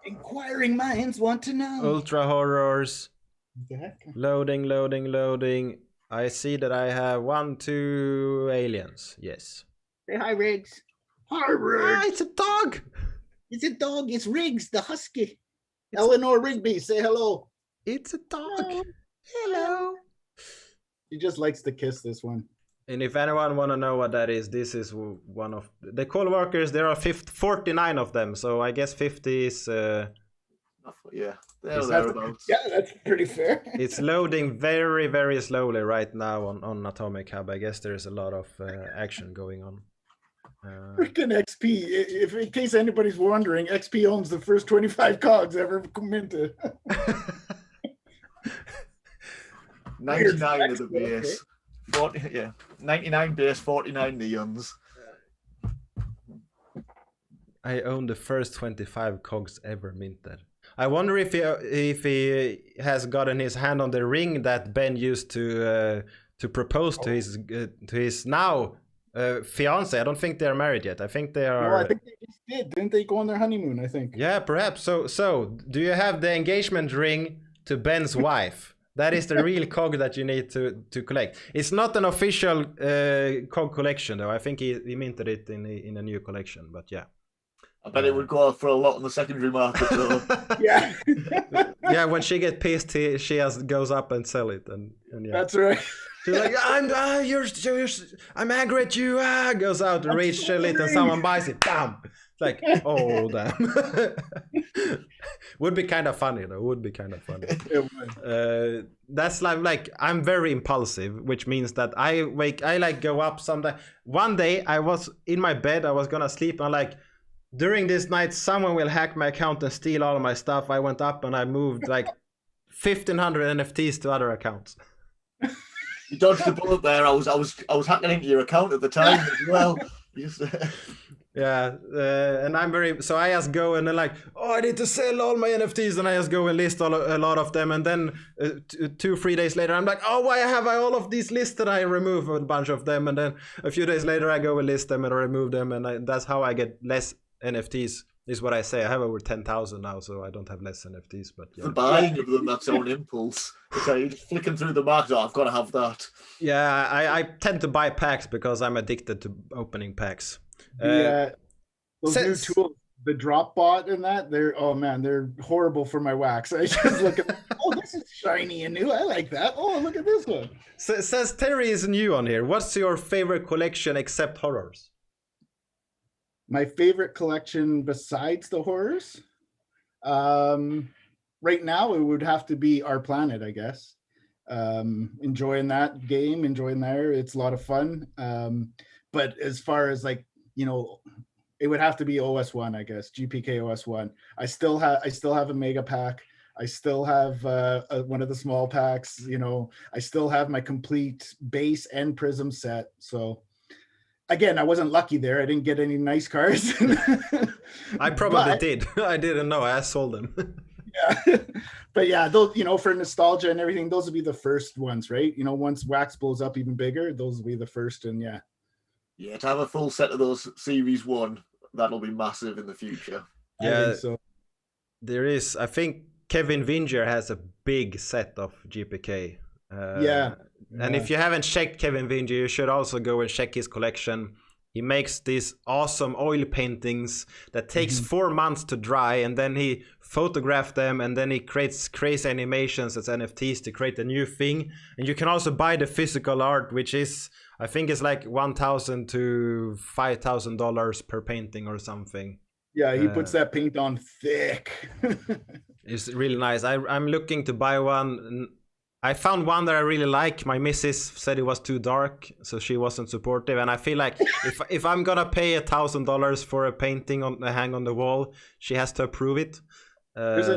Inquiring minds want to know. Ultra Horrors. What the heck? Loading. I see that I have 1, 2 aliens. Yes. Say hi, Riggs. Hi, Riggs. Ah, it's a dog. It's a dog. It's Riggs, the husky. Eleanor Rigby, say hello. It's a dog. Hello. She just likes to kiss this one. And if anyone want to know what that is, this is one of the call workers. There are 49 of them, so I guess 50 is. Yeah, thereabouts. Yeah, that's pretty fair. It's loading very, very slowly right now on Atomic Hub. I guess there's a lot of action going on. Freaking XP. If in case anybody's wondering, XP owns the first 25 cogs ever minted. 99 of the Okay. base. 40, yeah, 99 base, 49 neons. I own the first 25 cogs ever minted. I wonder if he has gotten his hand on the ring that Ben used to propose to his now fiance. I don't think they're married yet. I think they are. No, I think they just did. Didn't they go on their honeymoon? I think. Yeah, perhaps. So do you have the engagement ring to Ben's wife? That is the real cog that you need to collect. It's not an official cog collection, though. I think he minted it in a new collection. But yeah. I bet it would go for a lot on the secondary market, though. Yeah. Yeah, when she gets pissed, she goes up and sell it, and yeah. That's right. She's like, I'm angry at you. Goes out to reach sell it, and someone buys it. Bam. It's like, oh damn. Would be kind of funny though. Would be kind of funny. It would. That's like I'm very impulsive, which means that I like go up sometime. One day I was in my bed, I was gonna sleep, and I'm like, during this night someone will hack my account and steal all of my stuff. I went up and I moved like 1,500 NFTs to other accounts. You dodged the bullet there. I was hacking into your account at the time as well. Yeah, and I'm very, so I just go and then like, oh, I need to sell all my NFTs, and I just go and list a lot of them, and then 2-3 days later I'm like, oh, why have I all of these listed? I remove a bunch of them, and then a few days later I go and list them and remove them, and that's how I get less NFTs. Is what I say. I have over 10,000 now, so I don't have less NFTs. But yeah. The buying of them, that's on impulse. Okay, you're just flicking through the market. Oh, I've got to have that. Yeah, I tend to buy packs because I'm addicted to opening packs. Those new tools, the drop bot and that, they're horrible for my wax. I just look at oh, this is shiny and new. I like that. Oh, look at this one. Says Terry is new on here. What's your favorite collection except horrors? My favorite collection besides the horrors, right now it would have to be Our Planet, I guess. Enjoying that game, enjoying there. It's a lot of fun. But as far as like, it would have to be OS1, I guess. GPK OS1. I still have a mega pack. I still have one of the small packs. I still have my complete base and prism set. So. Again, I wasn't lucky there. I didn't get any nice cards. I probably did. I didn't know. I sold them. Yeah. But yeah, those, for nostalgia and everything, those would be the first ones, right? Once wax blows up even bigger, those will be the first. And yeah. Yeah, to have a full set of those Series 1, that'll be massive in the future. Yeah. So. There is, I think Kevin Vinger has a big set of GPK. Yeah. And if you haven't checked Kevin Vinger, you should also go and check his collection. He makes these awesome oil paintings that takes 4 months to dry, and then he photographs them, and then he creates crazy animations as NFTs to create a new thing. And you can also buy the physical art, which is, I think it's like $1,000 to $5,000 per painting or something. Yeah, he puts that paint on thick. It's really nice. I'm looking to buy one. I found one that I really like. My missus said it was too dark, so she wasn't supportive. And I feel like if I'm gonna pay $1,000 for a painting hang on the wall, she has to approve it. There's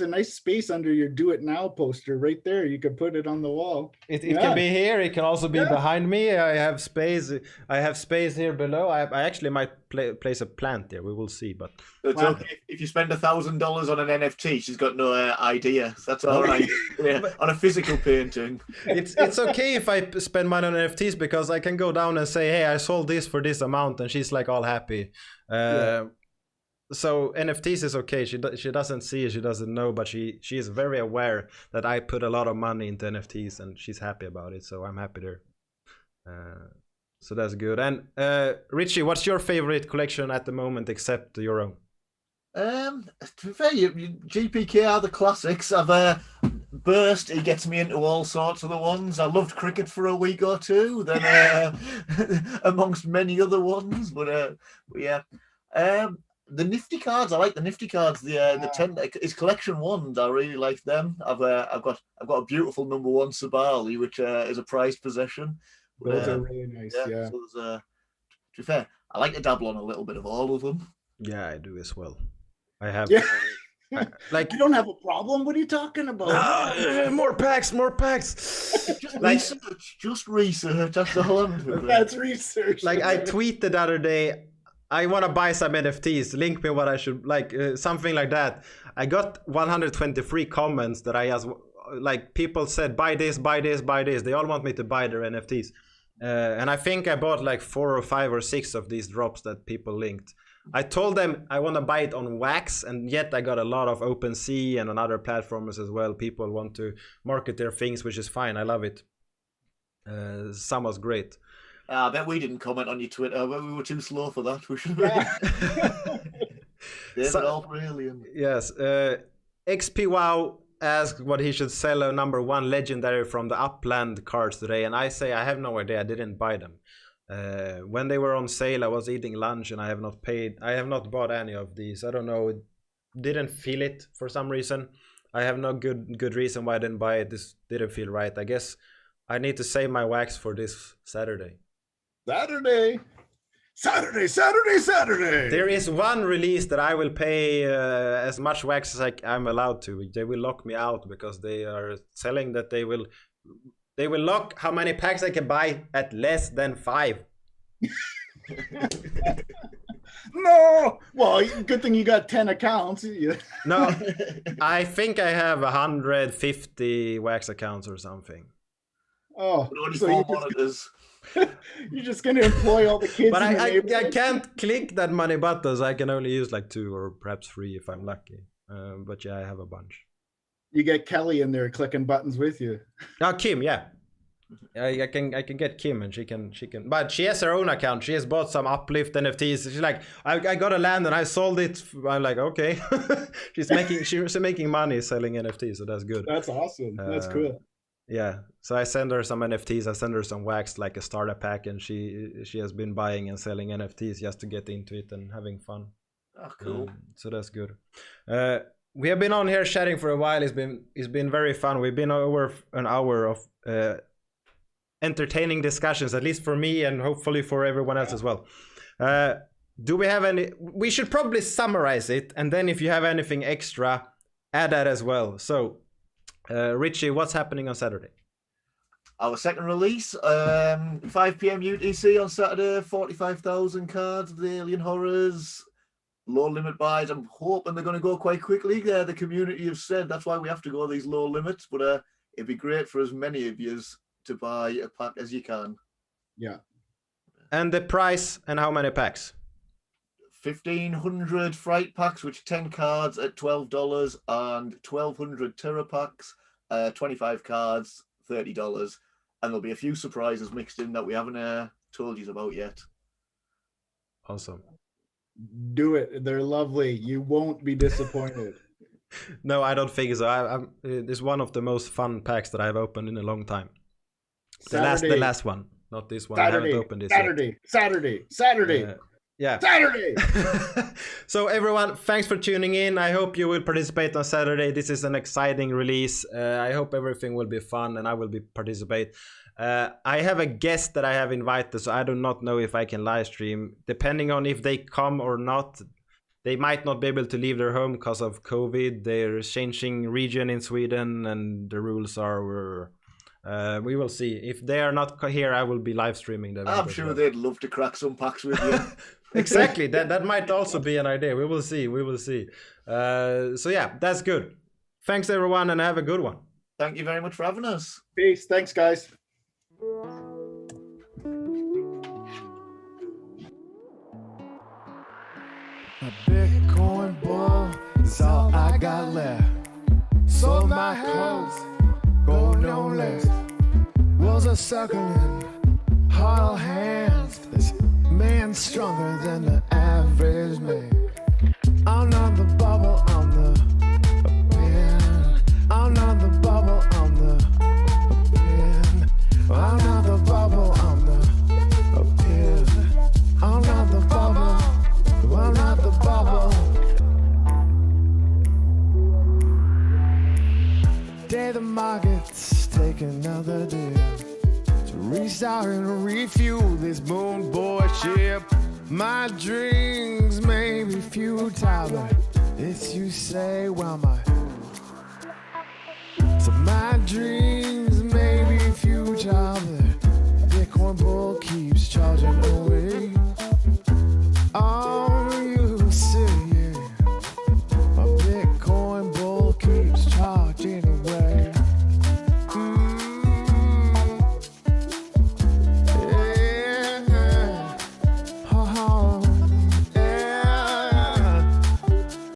a nice space under your "Do It Now" poster right there. You could put it on the wall. It can be here. It can also be behind me. I have space. I have space here below. I actually might place a plant there. We will see. But it's okay if you spend $1,000 on an NFT. She's got no idea. That's all right. Yeah, on a physical painting. It's okay if I spend money on NFTs because I can go down and say, "Hey, I sold this for this amount," and she's like all happy. So NFTs is okay. She doesn't see it, she doesn't know, but she is very aware that I put a lot of money into NFTs, and she's happy about it. So I'm happy there. So that's good. And Richie, what's your favorite collection at the moment, except your own? To be fair, GPK are the classics. I've Burst. He gets me into all sorts of the ones. I loved cricket for a week or two. Then amongst many other ones, but yeah. The nifty cards, I like the nifty cards. The 10 his collection ones, I really like them. I've got a beautiful #1 Sabali, which is a prized possession. Those are really nice. Yeah. So to be fair, I like to dabble on a little bit of all of them. Yeah, I do as well. I have. Yeah. Like you don't have a problem. What are you talking about? More packs. Just research. That's all I'm doing. That's research. Like I tweeted the other day, I want to buy some NFTs. Link me what I should like, something like that. I got 123 comments that I asked, like people said, buy this, buy this, buy this. They all want me to buy their NFTs. And I think I bought like 4 or 5 or 6 of these drops that people linked. I told them I want to buy it on Wax, and yet I got a lot of OpenSea and on other platforms as well. People want to market their things, which is fine. I love it. Some was great. I bet we didn't comment on your Twitter. I bet we were too slow for that. We should have. David Alien. Yes. XP Wow asked what he should sell a #1 legendary from the Upland cards today, and I say I have no idea. I didn't buy them. When they were on sale, I was eating lunch and I have not paid. I have not bought any of these. I don't know. Didn't feel it for some reason. I have no good reason why I didn't buy it. This didn't feel right. I guess I need to save my wax for this Saturday. Saturday. There is one release that I will pay as much wax as I'm allowed to. They will lock me out because they are selling that they will lock how many packs I can buy at less than 5. No. Well, good thing you got 10 accounts. No, I think I have 150 wax accounts or something. Oh, Only so 4 monitors. you're just going to employ all the kids. But in the I neighborhood? can't click that many buttons. I can only use like 2 or perhaps 3 if I'm lucky. But yeah, I have a bunch. You get Kelly in there clicking buttons with you. Oh, Kim, yeah. I can get Kim, and she can, but she has her own account. She has bought some Uplift NFTs. She's like, I got a land and I sold it. I'm like, okay. she's making money selling NFTs, so that's good. That's awesome. That's cool. Yeah, so I send her some NFTs. I send her some wax, like a starter pack, and she has been buying and selling NFTs just to get into it and having fun. Oh, cool. So that's good. We have been on here chatting for a while. It's been very fun. We've been over an hour of entertaining discussions, at least for me and hopefully for everyone else as well. Do we have any? We should probably summarize it, and then if you have anything extra, add that as well. So, Richie, what's happening on Saturday? Our second release, 5 PM UTC on Saturday, 45,000 cards of the Alien Horrors. Low limit buys. I'm hoping they're going to go quite quickly. The community have said that's why we have to go these low limits, but it'd be great for as many of you to buy a pack as you can. Yeah. And the price and how many packs? 1,500 fright packs, which 10 cards at $12, and 1,200 terror packs, 25 cards, $30. And there'll be a few surprises mixed in that we haven't told you about yet. Awesome. Do it. They're lovely. You won't be disappointed. No, I don't think so. It's one of the most fun packs that I've opened in a long time. The last one, not this one. Saturday, I haven't opened this yet. Saturday. Yeah. Saturday. So everyone, thanks for tuning in. I hope you will participate on Saturday. This is an exciting release. I hope everything will be fun and I will participate. I have a guest that I have invited, so I do not know if I can live stream. Depending on if they come or not, they might not be able to leave their home because of COVID. They're changing region in Sweden and the rules are... we will see. If they are not here, I will be live streaming them. I'm sure they'd love to crack some packs with you. Exactly. That might also be an idea. We will see. So yeah, that's good. Thanks everyone and have a good one. Thank you very much for having us. Peace. Thanks, guys. A Bitcoin bull is all I got left. Sold my clothes, gold no less. Walls are circling, hollow hands. This man's stronger than the average man. I'm not the bubble, I'm the pin. I'm not the bubble, I'm the pin. I'm not the bubble, I'm the pin. I'm not the bubble, I'm not the bubble. Day the markets take another day to restart and refuel this moon boy ship. My dreams may be futile, but it's you say, well, my dreams may be futile, but